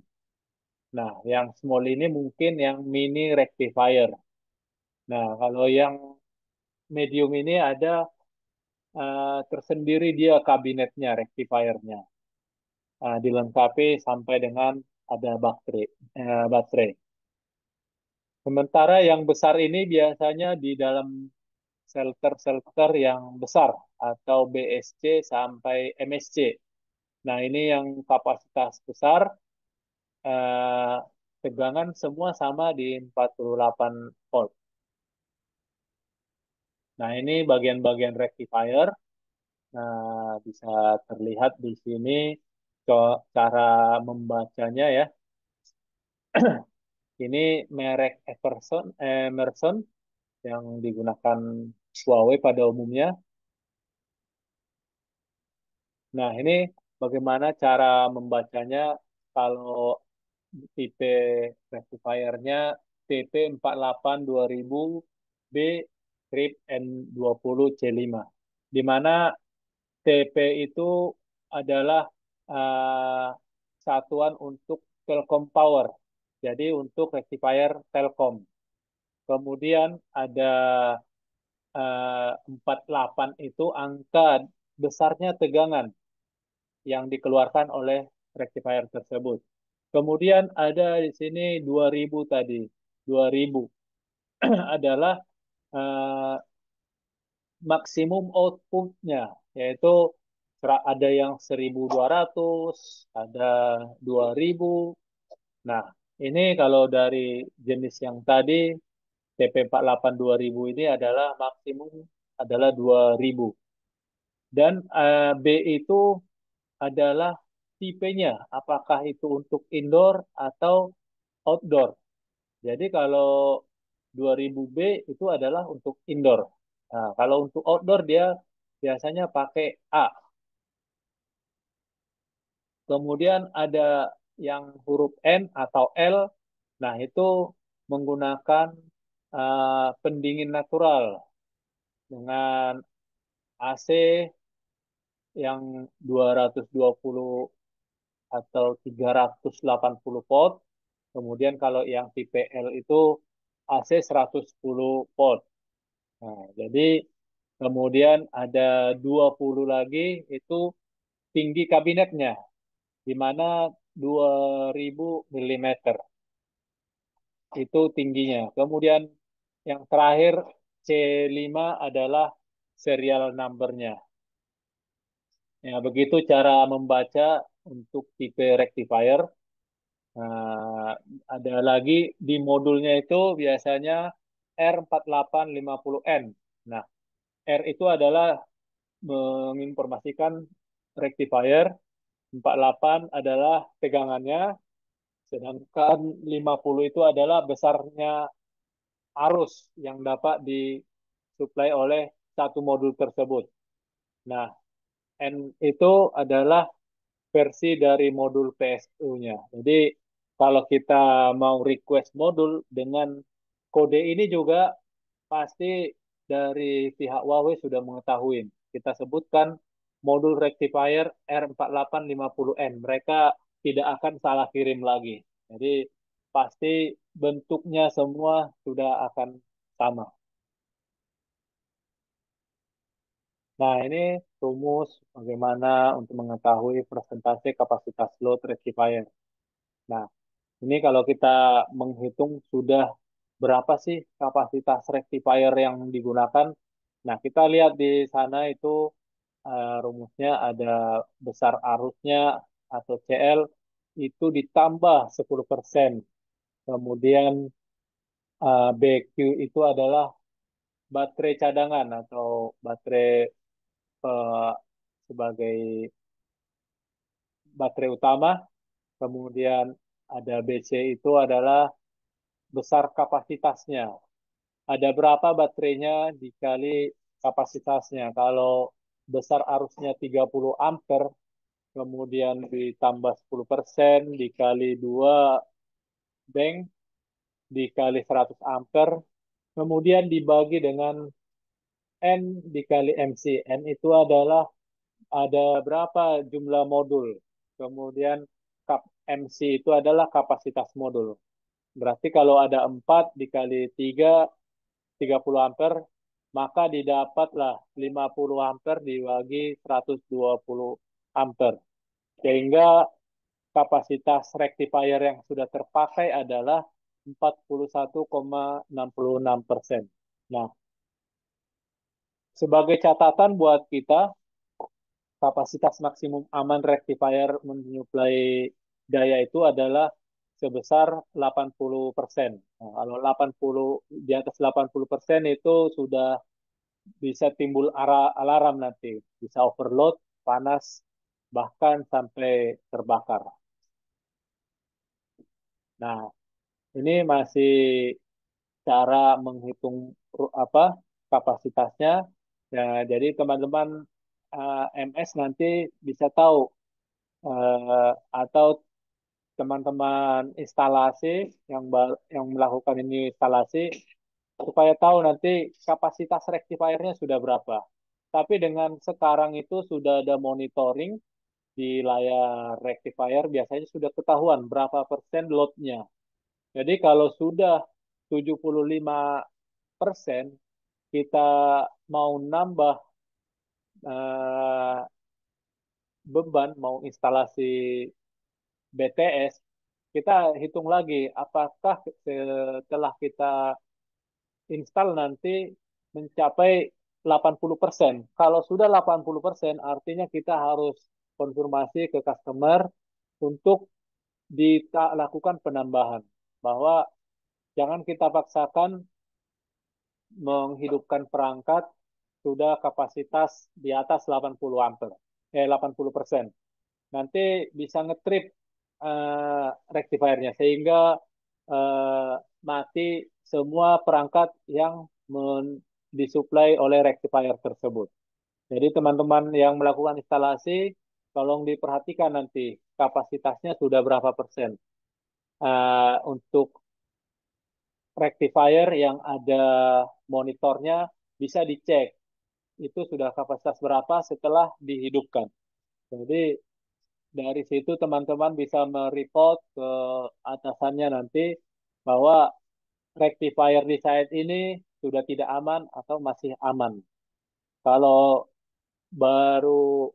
Nah, yang small ini mungkin yang mini rectifier. Nah, kalau yang medium ini ada tersendiri dia kabinetnya, rectifiernya. Dilengkapi sampai dengan ada baterai. Sementara yang besar ini biasanya di dalam shelter-shelter yang besar atau BSC sampai MSC. Nah, ini yang kapasitas besar, eh, tegangan semua sama di 48 volt. Nah, ini bagian-bagian rectifier. Nah, bisa terlihat di sini cara membacanya ya. Ini merek Emerson yang digunakan Huawei pada umumnya. Nah, ini bagaimana cara membacanya kalau tipe rectifiernya TP48 2000 B Trip N20 C5. Di mana TP itu adalah eh, satuan untuk Telkom Power. Jadi untuk rectifier Telkom. Kemudian ada 48 itu angka besarnya tegangan yang dikeluarkan oleh rectifier tersebut. Kemudian ada di sini 2000 tadi. 2000 adalah eh, maksimum outputnya, yaitu ada yang 1200, ada 2000. Nah, ini kalau dari jenis yang tadi TP48 2000 ini adalah maksimum adalah 2000. Dan B itu adalah tipenya, apakah itu untuk indoor atau outdoor. Jadi kalau 2000B itu adalah untuk indoor. Nah, kalau untuk outdoor dia biasanya pakai A. Kemudian ada yang huruf N atau L. Nah, itu menggunakan pendingin natural dengan AC yang 220 atau 380 volt. Kemudian kalau yang tipe L itu AC 110 volt. Nah, jadi kemudian ada 20 lagi itu tinggi kabinetnya, di mana 2000 mm itu tingginya. Kemudian yang terakhir C5 adalah serial number-nya. Ya, begitu cara membaca untuk tipe rectifier. Nah, ada lagi di modulnya itu biasanya R4850N. Nah, R itu adalah menginformasikan rectifier, 48 adalah tegangannya, sedangkan 50 itu adalah besarnya arus yang dapat disuplai oleh satu modul tersebut. Nah, N itu adalah versi dari modul PSU-nya. Jadi kalau kita mau request modul dengan kode ini juga pasti dari pihak Huawei sudah mengetahui. Kita sebutkan modul rectifier R4850N. Mereka tidak akan salah kirim lagi. Jadi pasti bentuknya semua sudah akan sama. Nah, ini rumus bagaimana untuk mengetahui persentase kapasitas load rectifier. Nah, ini kalau kita menghitung sudah berapa sih kapasitas rectifier yang digunakan. Nah, kita lihat di sana itu rumusnya ada besar arusnya atau CL itu ditambah 10%. Kemudian BQ itu adalah baterai cadangan atau baterai eh, sebagai baterai utama. Kemudian ada BC itu adalah besar kapasitasnya. Ada berapa baterainya dikali kapasitasnya. Kalau besar arusnya 30 ampere, kemudian ditambah 10% dikali 2 bank dikali 100 ampere, kemudian dibagi dengan N dikali MC. N itu adalah ada berapa jumlah modul. Kemudian kap MC itu adalah kapasitas modul. Berarti kalau ada 4 dikali 3, 30 ampere, maka didapatlah 50 ampere dibagi 120 ampere. Sehingga kapasitas rectifier yang sudah terpakai adalah 41,66%. Nah, sebagai catatan buat kita, kapasitas maksimum aman rectifier menyuplai daya itu adalah sebesar 80%. Nah, kalau 80 di atas 80% itu sudah bisa timbul alarm nanti, bisa overload, panas, bahkan sampai terbakar. Nah, ini masih cara menghitung apa kapasitasnya. Ya, jadi teman-teman MS nanti bisa tahu atau teman-teman instalasi yang melakukan ini instalasi supaya tahu nanti kapasitas rectifiernya sudah berapa. Tapi dengan sekarang itu sudah ada monitoring di layar rectifier biasanya sudah ketahuan berapa persen loadnya. Jadi kalau sudah 75% kita mau nambah eh, beban, mau instalasi BTS, kita hitung lagi apakah setelah kita install nanti mencapai 80%. Kalau sudah 80%, artinya kita harus konfirmasi ke customer untuk dilakukan penambahan. Bahwa jangan kita paksakan menghidupkan perangkat sudah kapasitas di atas 80 ampere, 80%. Nanti bisa ngetrip rectifiernya sehingga eh, mati semua perangkat yang disuplai oleh rectifier tersebut. Jadi teman-teman yang melakukan instalasi, tolong diperhatikan nanti kapasitasnya sudah berapa persen. Untuk rectifier yang ada monitornya bisa dicek itu sudah kapasitas berapa setelah dihidupkan. Jadi dari situ teman-teman bisa mereport ke atasannya nanti bahwa rectifier di site ini sudah tidak aman atau masih aman. Kalau baru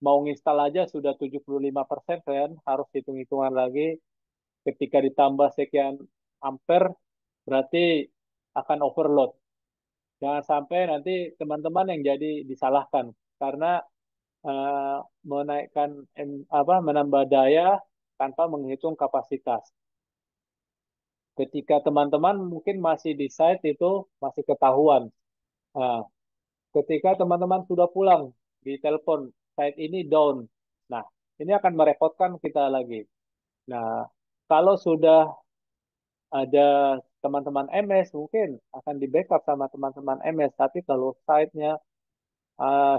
mau nginstal aja sudah 75% kan, harus hitung-hitungan lagi. Ketika ditambah sekian ampere, berarti akan overload. Jangan sampai nanti teman-teman yang jadi disalahkan karena eh, menaikkan menambah daya tanpa menghitung kapasitas. Ketika teman-teman mungkin masih di site itu masih ketahuan. Nah, ketika teman-teman sudah pulang di telepon site ini down. Nah, ini akan merepotkan kita lagi. Nah, kalau sudah ada teman-teman MS mungkin akan di backup sama teman-teman MS. Tapi kalau site-nya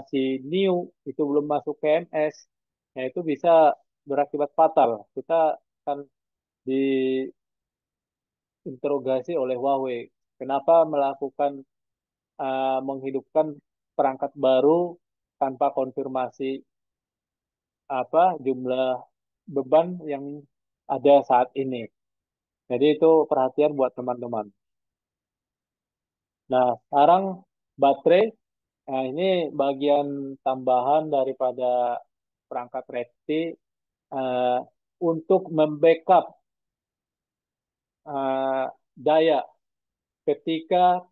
si new itu belum masuk ke MS, ya itu bisa berakibat fatal. Kita akan diinterogasi oleh Huawei. Kenapa melakukan menghidupkan perangkat baru tanpa konfirmasi jumlah beban yang ada saat ini. Jadi itu perhatian buat teman-teman. Nah, sekarang baterai, nah ini bagian tambahan daripada perangkat Resti eh, untuk membackup eh, daya ketika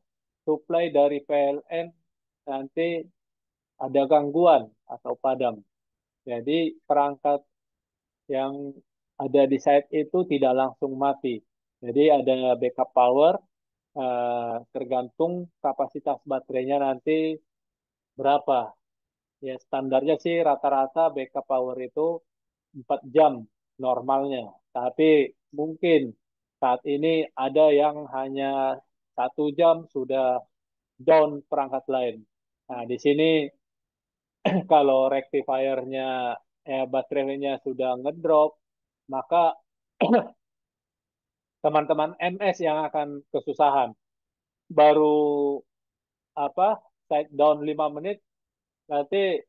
suplai dari PLN nanti ada gangguan atau padam. Jadi perangkat yang ada di site itu tidak langsung mati. Jadi ada backup power, tergantung kapasitas baterainya nanti berapa. Ya standarnya sih rata-rata backup power itu 4 jam normalnya. Tapi mungkin saat ini ada yang hanya 1 jam sudah down perangkat lain. Nah, di sini kalau rectifiernya baterainya sudah ngedrop, maka teman-teman MS yang akan kesusahan. Baru apa site down 5 menit, nanti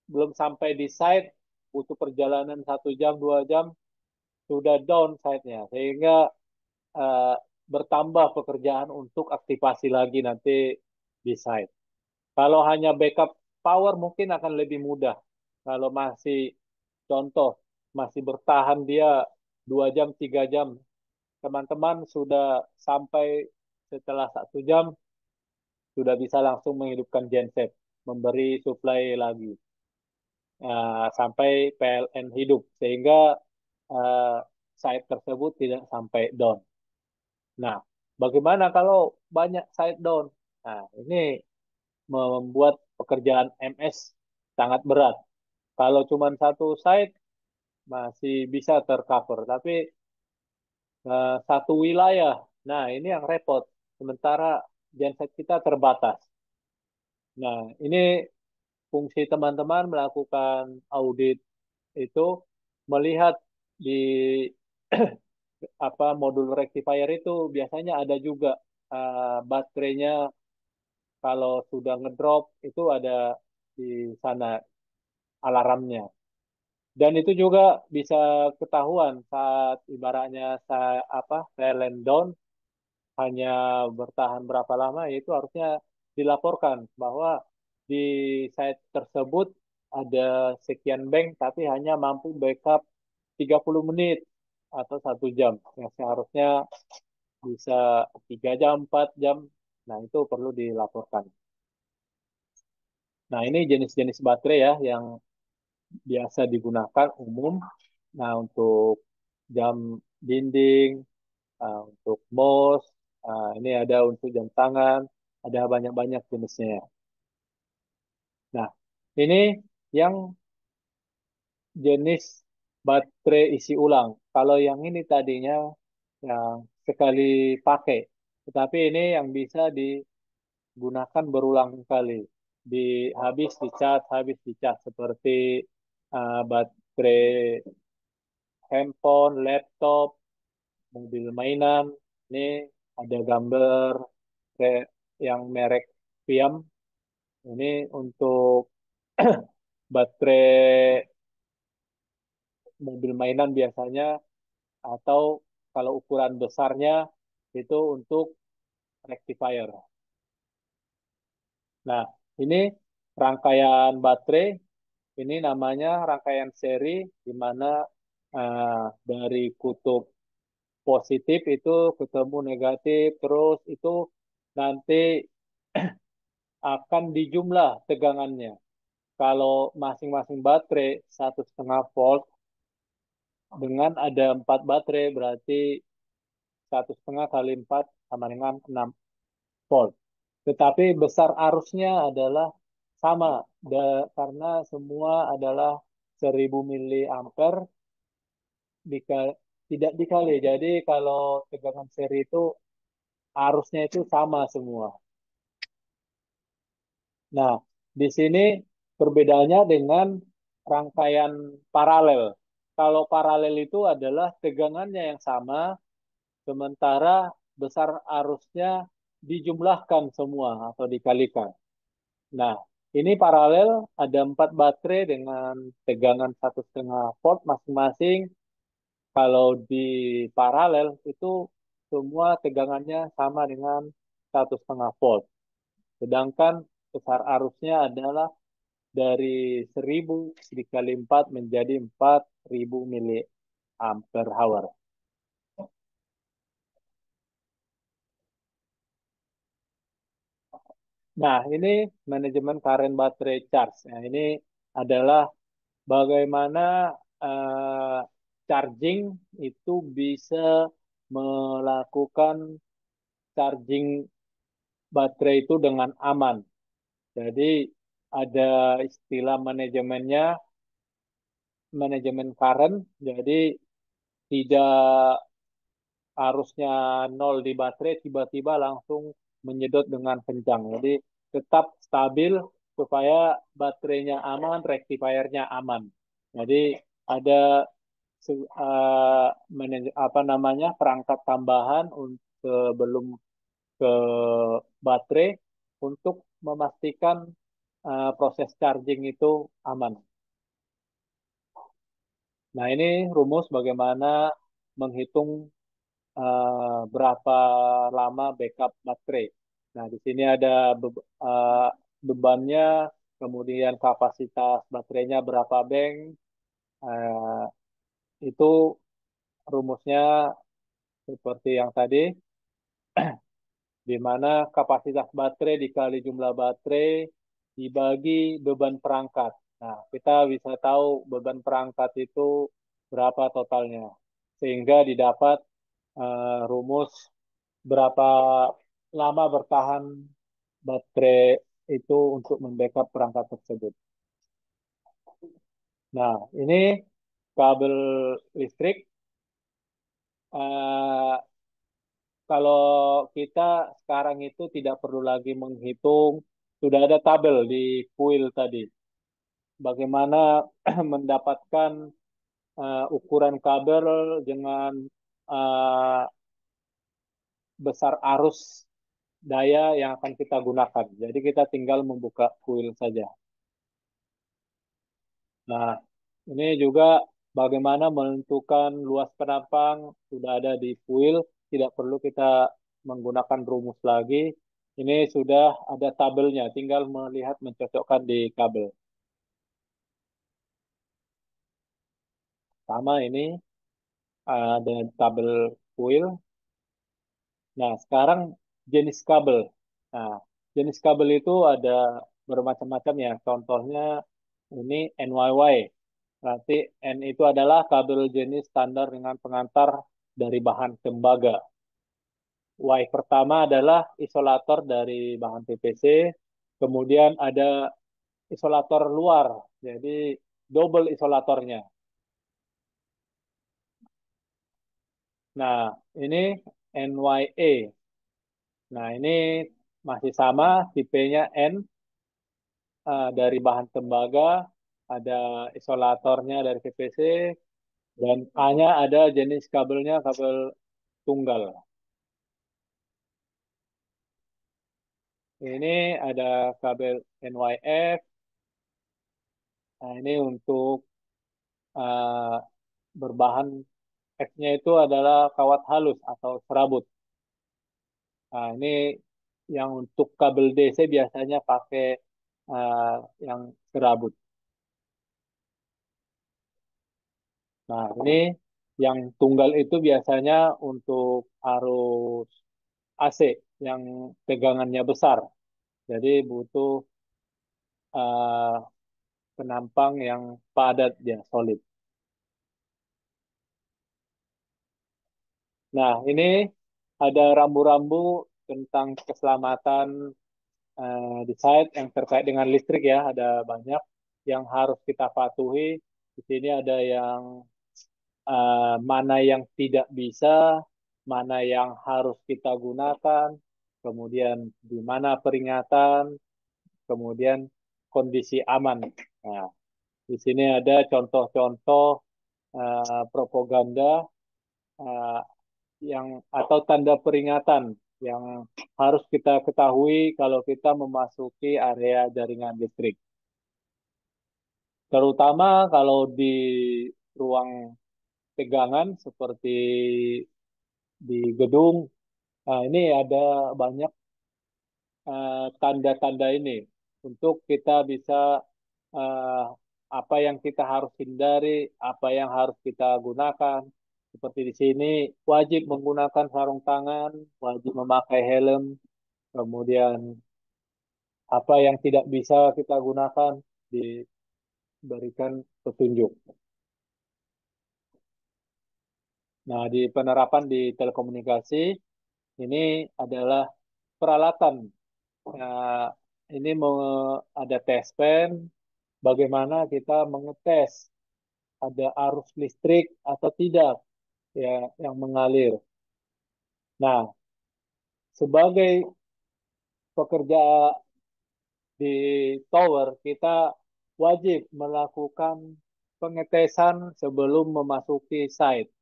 belum sampai di site, butuh perjalanan 1 jam, 2 jam, sudah down site-nya. Sehingga eh, bertambah pekerjaan untuk aktivasi lagi nanti di site. Kalau hanya backup power mungkin akan lebih mudah. Kalau masih contoh, masih bertahan dia 2 jam, 3 jam, teman-teman sudah sampai setelah 1 jam, sudah bisa langsung menghidupkan genset, memberi supply lagi sampai PLN hidup, sehingga uh, site tersebut tidak sampai down. Nah, bagaimana kalau banyak site down? Nah, ini membuat pekerjaan MS sangat berat. Kalau cuma satu site masih bisa tercover, tapi satu wilayah, nah ini yang repot. Sementara genset kita terbatas. Nah, ini fungsi teman-teman melakukan audit itu melihat di modul rectifier itu biasanya ada juga baterainya kalau sudah ngedrop itu ada di sana. alarmnya. Dan itu juga bisa ketahuan saat ibaratnya silent down hanya bertahan berapa lama, itu harusnya dilaporkan bahwa di site tersebut ada sekian bank tapi hanya mampu backup 30 menit atau 1 jam. Yang seharusnya bisa 3 jam, 4 jam. Nah, itu perlu dilaporkan. Nah, ini jenis-jenis baterai ya yang biasa digunakan umum. Nah, untuk jam dinding, untuk mouse, ini ada untuk jam tangan, ada banyak-banyak jenisnya. Nah, ini yang jenis baterai isi ulang. Kalau yang ini tadinya yang sekali pakai, tetapi ini yang bisa digunakan berulang kali. Habis dicas seperti baterai handphone, laptop, mobil mainan. Ini ada gambar yang merek Piam. Ini untuk baterai mobil mainan biasanya, atau kalau ukuran besarnya itu untuk rectifier. Nah, ini rangkaian baterai, ini namanya rangkaian seri, di mana dari kutub positif itu ketemu negatif, terus itu nanti akan dijumlah tegangannya. Kalau masing-masing baterai 1,5 volt, dengan ada 4 baterai berarti 1,5 kali 4 sama dengan 6 volt. Tetapi besar arusnya adalah sama, karena semua adalah 1000 miliampere, tidak dikali. Jadi kalau tegangan seri itu arusnya itu sama semua. Nah, di sini perbedaannya dengan rangkaian paralel. Kalau paralel itu adalah tegangannya yang sama, sementara besar arusnya dijumlahkan semua atau dikalikan. Nah, ini paralel, ada 4 baterai dengan tegangan 1,5 volt masing-masing. Kalau di paralel itu semua tegangannya sama dengan 1,5 volt. Sedangkan besar arusnya adalah dari 1000 dikali 4 menjadi 4000 mili ampere hour. Nah, ini manajemen current baterai charge. Nah, ini adalah bagaimana eh, charging itu bisa melakukan charging baterai itu dengan aman. Jadi ada istilah manajemennya, manajemen current. Jadi tidak arusnya nol di baterai tiba-tiba langsung menyedot dengan kencang. Jadi tetap stabil supaya baterainya aman, rectifiernya aman. Jadi ada apa namanya, perangkat tambahan sebelum ke baterai untuk memastikan proses charging itu aman. Nah, ini rumus bagaimana menghitung berapa lama backup baterai. Nah, di sini ada bebannya, kemudian kapasitas baterainya berapa bank. Eh, itu rumusnya seperti yang tadi, di mana kapasitas baterai dikali jumlah baterai dibagi beban perangkat. Nah, kita bisa tahu beban perangkat itu berapa totalnya, sehingga didapat rumus berapa lama bertahan baterai itu untuk membackup perangkat tersebut. Nah, ini kabel listrik. Eh, Kalau kita sekarang itu tidak perlu lagi menghitung, sudah ada tabel di kuil tadi. Bagaimana mendapatkan ukuran kabel dengan eh, besar arus daya yang akan kita gunakan. Jadi kita tinggal membuka kuil saja. Nah, ini juga bagaimana menentukan luas penampang sudah ada di kuil, tidak perlu kita menggunakan rumus lagi. Ini sudah ada tabelnya, tinggal melihat mencocokkan di kabel. Sama ini dengan tabel kuil. Nah, sekarang jenis kabel. Nah, jenis kabel itu ada bermacam-macam ya. Contohnya ini NYY. Berarti N itu adalah kabel jenis standar dengan pengantar dari bahan tembaga. Y pertama adalah isolator dari bahan PVC. Kemudian ada isolator luar. Jadi double isolatornya. Nah, ini NYE. Nah, ini masih sama tipenya N dari bahan tembaga, ada isolatornya dari PVC, dan A-nya ada jenis kabelnya kabel tunggal. Ini ada kabel NYF. Nah, ini untuk uh, berbahan F-nya itu adalah kawat halus atau serabut. Nah, ini yang untuk kabel DC biasanya pakai uh, yang serabut. Nah, ini yang tunggal itu biasanya untuk arus AC yang tegangannya besar. Jadi butuh uh, penampang yang padat dia, solid. Nah, ini ada rambu-rambu tentang keselamatan di site yang terkait dengan listrik ya. Ada banyak yang harus kita patuhi. Di sini ada yang mana yang tidak bisa, mana yang harus kita gunakan, kemudian di mana peringatan, kemudian kondisi aman. Nah, di sini ada contoh-contoh propaganda eh, yang atau tanda peringatan yang harus kita ketahui kalau kita memasuki area jaringan listrik. Terutama kalau di ruang tegangan seperti di gedung. Nah, ini ada banyak tanda-tanda ini untuk kita bisa eh, apa yang kita harus hindari, apa yang harus kita gunakan. Seperti di sini wajib menggunakan sarung tangan, wajib memakai helm, kemudian apa yang tidak bisa kita gunakan diberikan petunjuk. Nah, di penerapan di telekomunikasi ini adalah peralatan. Nah, ini ada tes pen, bagaimana kita mengetes ada arus listrik atau tidak ya yang mengalir. Nah, sebagai pekerja di tower, kita wajib melakukan pengetesan sebelum memasuki site.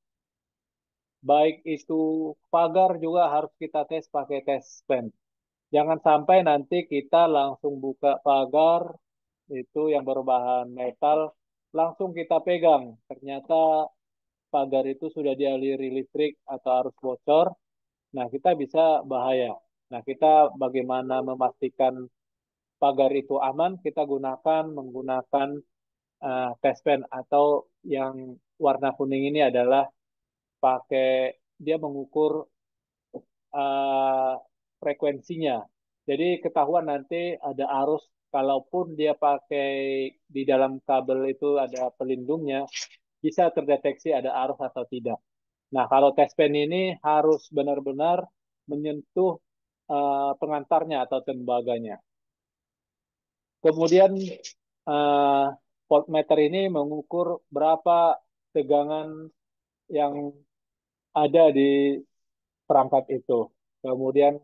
Baik itu pagar juga harus kita tes pakai tes pen. Jangan sampai nanti kita langsung buka pagar itu yang berbahan metal, langsung kita pegang. Ternyata pagar itu sudah dialiri listrik atau arus bocor. Nah, kita bisa bahaya. Nah, kita bagaimana memastikan pagar itu aman? Kita menggunakan test pen atau yang warna kuning ini adalah pakai dia mengukur uh, frekuensinya. Jadi ketahuan nanti ada arus, kalaupun dia pakai di dalam kabel itu ada pelindungnya, bisa terdeteksi ada arus atau tidak. Nah, kalau tes pen ini harus benar-benar menyentuh pengantarnya atau tembaganya. Kemudian uh, voltmeter ini mengukur berapa tegangan yang ada di perangkat itu. Kemudian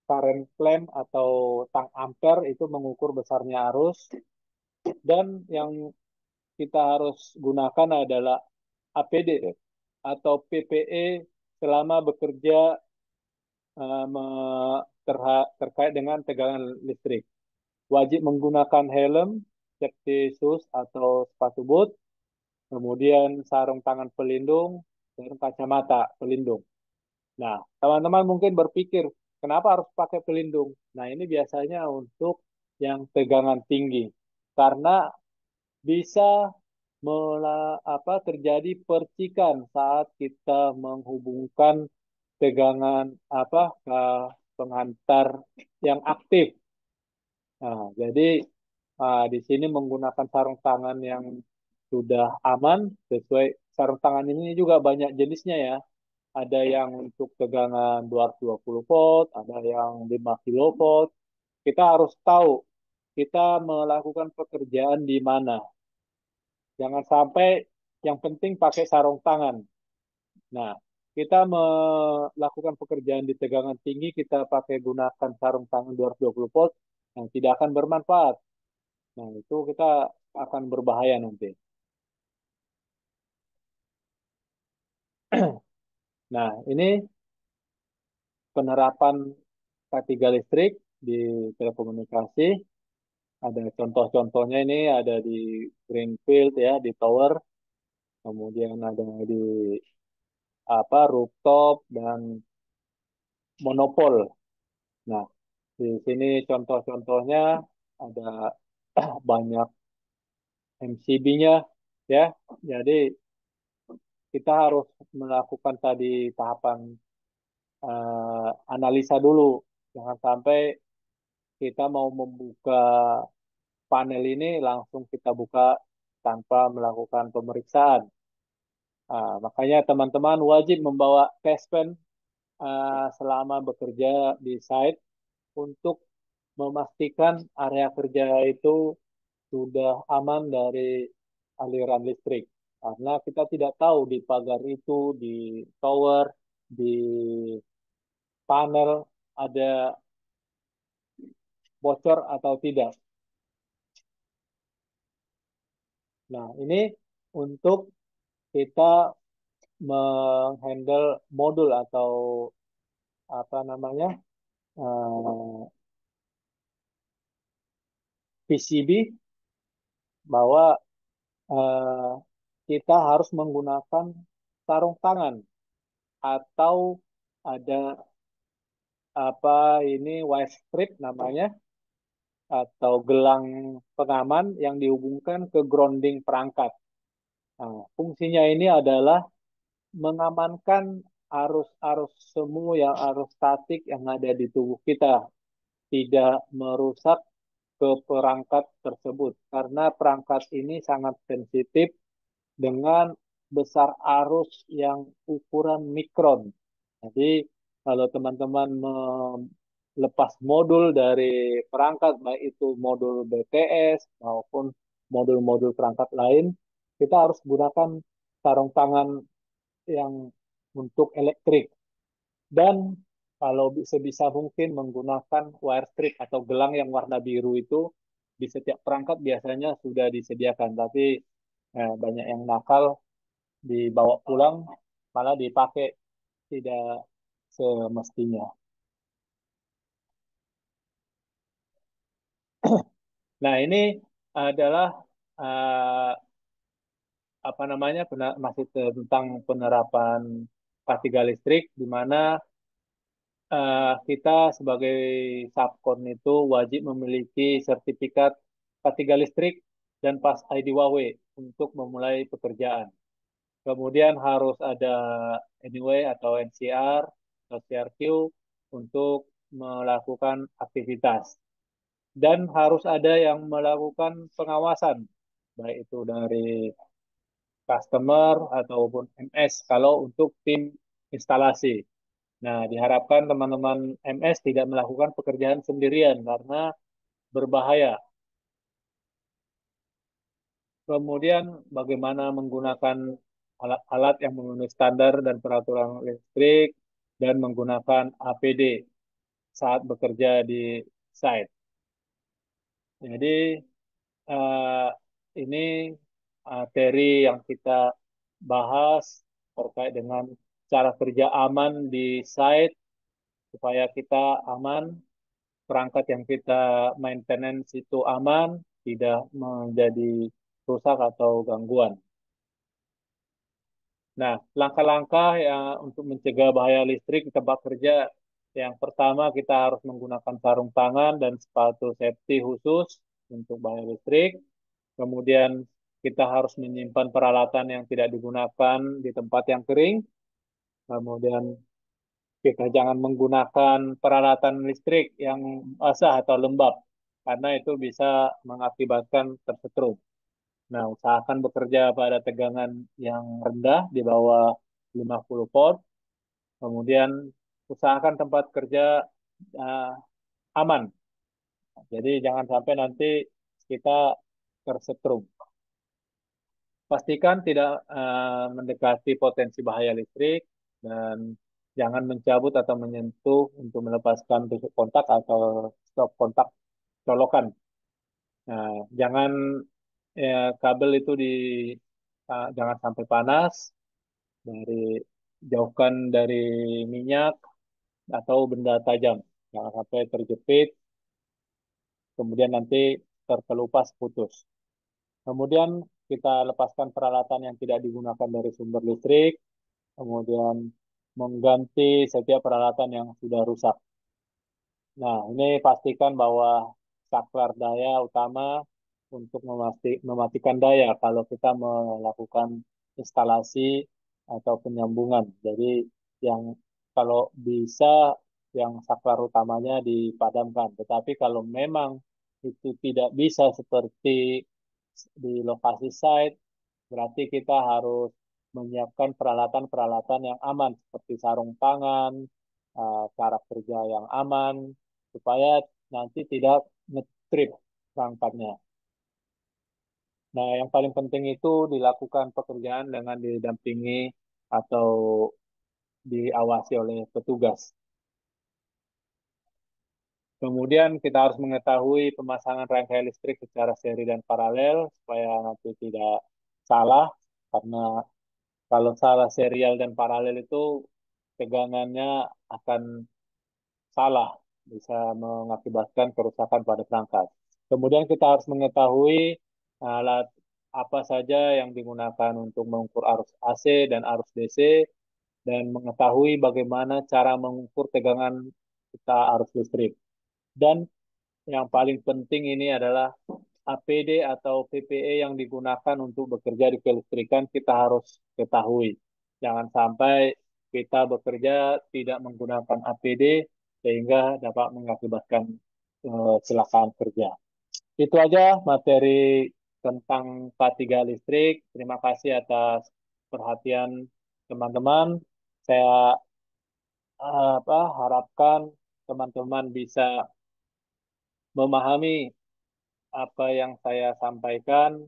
current clamp atau tang ampere itu mengukur besarnya arus, dan yang kita harus gunakan adalah APD atau PPE selama bekerja terkait dengan tegangan listrik. Wajib menggunakan helm, safety shoes atau sepatu boot, kemudian sarung tangan pelindung, dan kacamata pelindung. Nah, teman-teman mungkin berpikir, kenapa harus pakai pelindung? Nah, ini biasanya untuk yang tegangan tinggi. Karena bisa terjadi percikan saat kita menghubungkan tegangan ke penghantar yang aktif. Nah, jadi di sini menggunakan sarung tangan yang sudah aman sesuai sarung tangan ini juga banyak jenisnya ya. Ada yang untuk tegangan 220 volt, ada yang 5 kilovolt. Kita harus tahu kita melakukan pekerjaan di mana. Jangan sampai yang penting pakai sarung tangan. Nah, kita melakukan pekerjaan di tegangan tinggi, kita pakai gunakan sarung tangan 220 volt yang tidak akan bermanfaat. Nah, itu kita akan berbahaya nanti. Nah, ini penerapan K3 listrik di telekomunikasi. Ada contoh-contohnya ini ada di Greenfield ya, di tower, kemudian ada di rooftop dan monopol. Nah, di sini contoh-contohnya ada banyak MCB-nya ya. Jadi kita harus melakukan tadi tahapan analisa dulu. Jangan sampai kita mau membuka panel ini langsung kita buka tanpa melakukan pemeriksaan. Makanya teman-teman wajib membawa test pen selama bekerja di site untuk memastikan area kerja itu sudah aman dari aliran listrik. Karena kita tidak tahu di pagar itu, di tower, di panel ada bocor atau tidak. Nah, ini untuk kita menghandle modul atau apa namanya PCB bahwa eh, kita harus menggunakan sarung tangan atau ada wire strip namanya atau gelang pengaman yang dihubungkan ke grounding perangkat. Nah, fungsinya ini adalah mengamankan arus-arus semu yang arus statik yang ada di tubuh kita tidak merusak ke perangkat tersebut karena perangkat ini sangat sensitif dengan besar arus yang ukuran mikron. Jadi kalau teman-teman melepas modul dari perangkat, baik itu modul BTS maupun modul-modul perangkat lain, kita harus gunakan sarung tangan yang untuk elektrik. Dan kalau sebisa mungkin menggunakan wire strip atau gelang yang warna biru itu di setiap perangkat biasanya sudah disediakan, tapi banyak yang nakal dibawa pulang malah dipakai tidak semestinya. Nah, ini adalah uh, masih tentang penerapan K3 listrik di mana kita sebagai subkon itu wajib memiliki sertifikat K3 listrik dan pas ID Huawei untuk memulai pekerjaan. Kemudian harus ada Anyway atau NCR atau CRQ untuk melakukan aktivitas. Dan harus ada yang melakukan pengawasan, baik itu dari customer ataupun MS kalau untuk tim instalasi. Nah, diharapkan teman-teman MS tidak melakukan pekerjaan sendirian karena berbahaya. Kemudian bagaimana menggunakan alat-alat yang memenuhi standar dan peraturan listrik dan menggunakan APD saat bekerja di site. Jadi eh, ini materi yang kita bahas terkait dengan cara kerja aman di site supaya kita aman, perangkat yang kita maintenance itu aman, tidak menjadi rusak atau gangguan. Nah, langkah-langkah yang untuk mencegah bahaya listrik di tempat kerja, yang pertama kita harus menggunakan sarung tangan dan sepatu safety khusus untuk bahaya listrik. Kemudian kita harus menyimpan peralatan yang tidak digunakan di tempat yang kering. Kemudian kita jangan menggunakan peralatan listrik yang basah atau lembab, karena itu bisa mengakibatkan tersetrum. Nah, usahakan bekerja pada tegangan yang rendah di bawah 50 volt. Kemudian usahakan tempat kerja uh, aman. Jadi jangan sampai nanti kita tersetrum. Pastikan tidak mendekati potensi bahaya listrik dan jangan mencabut atau menyentuh untuk melepaskan tusuk kontak atau stop kontak colokan. Nah, jangan kabel itu jangan sampai panas, dari jauhkan dari minyak atau benda tajam. Jangan sampai terjepit, kemudian nanti terkelupas putus. Kemudian kita lepaskan peralatan yang tidak digunakan dari sumber listrik, kemudian mengganti setiap peralatan yang sudah rusak. Nah, ini pastikan bahwa saklar daya utama untuk mematikan daya kalau kita melakukan instalasi atau penyambungan. Jadi yang kalau bisa yang saklar utamanya dipadamkan. Tetapi kalau memang itu tidak bisa seperti di lokasi site, berarti kita harus menyiapkan peralatan-peralatan yang aman seperti sarung tangan, cara kerja yang aman, supaya nanti tidak ngetrip perangkatnya. Nah, yang paling penting itu dilakukan pekerjaan dengan didampingi atau diawasi oleh petugas. Kemudian kita harus mengetahui pemasangan rangkaian listrik secara seri dan paralel supaya nanti tidak salah, karena kalau salah serial dan paralel itu tegangannya akan salah, bisa mengakibatkan kerusakan pada perangkat. Kemudian kita harus mengetahui alat apa saja yang digunakan untuk mengukur arus AC dan arus DC, dan mengetahui bagaimana cara mengukur tegangan kita arus listrik. Dan yang paling penting ini adalah APD atau PPE yang digunakan untuk bekerja di kelistrikan kita harus ketahui. Jangan sampai kita bekerja tidak menggunakan APD sehingga dapat mengakibatkan kecelakaan kerja. Itu aja materi tentang K3 listrik. Terima kasih atas perhatian teman-teman. Saya harapkan teman-teman bisa memahami apa yang saya sampaikan,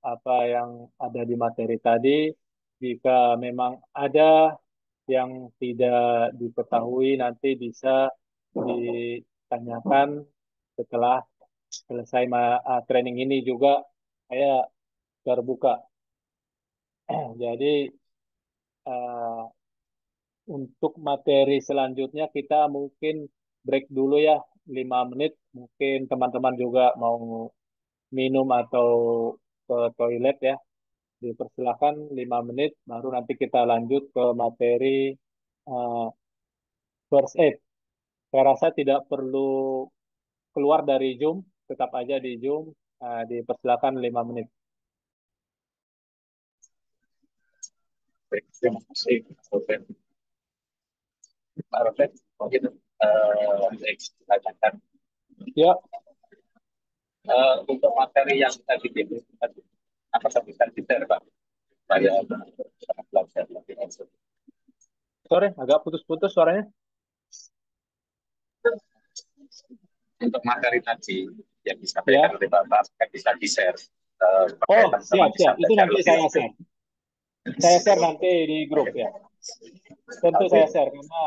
apa yang ada di materi tadi. Jika memang ada yang tidak diketahui, nanti bisa ditanyakan setelah selesai training ini juga. Saya terbuka. Jadi uh, untuk materi selanjutnya kita mungkin break dulu ya, 5 menit. Mungkin teman-teman juga mau minum atau ke toilet ya. Dipersilakan 5 menit, baru nanti kita lanjut ke materi uh, first aid. Saya rasa tidak perlu keluar dari Zoom, tetap aja di Zoom. Dipersilakan 5 menit. Baik, terima kasih, Robert. Pak Robert, mungkin ditanyakan. Ya, Untuk materi yang tadi apakah bisa di-share, Pak? Saya belajar lebih lanjut. sorry, agak putus-putus suaranya. Untuk materi tadi yang disampaikan oleh Bapak, bisa di-share. Oh, siap. Itu nanti saya share. Saya share nanti di grup ya. Tentu saya share, karena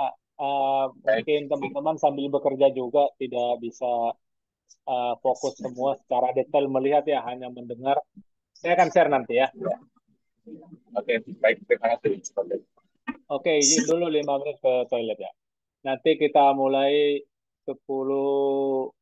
mungkin teman-teman sambil bekerja juga tidak bisa fokus semua secara detail melihat ya, hanya mendengar. Saya akan share nanti ya. Oke, baik. Terima kasih. Oke, izin dulu 5 menit ke toilet ya. Nanti kita mulai 10.50.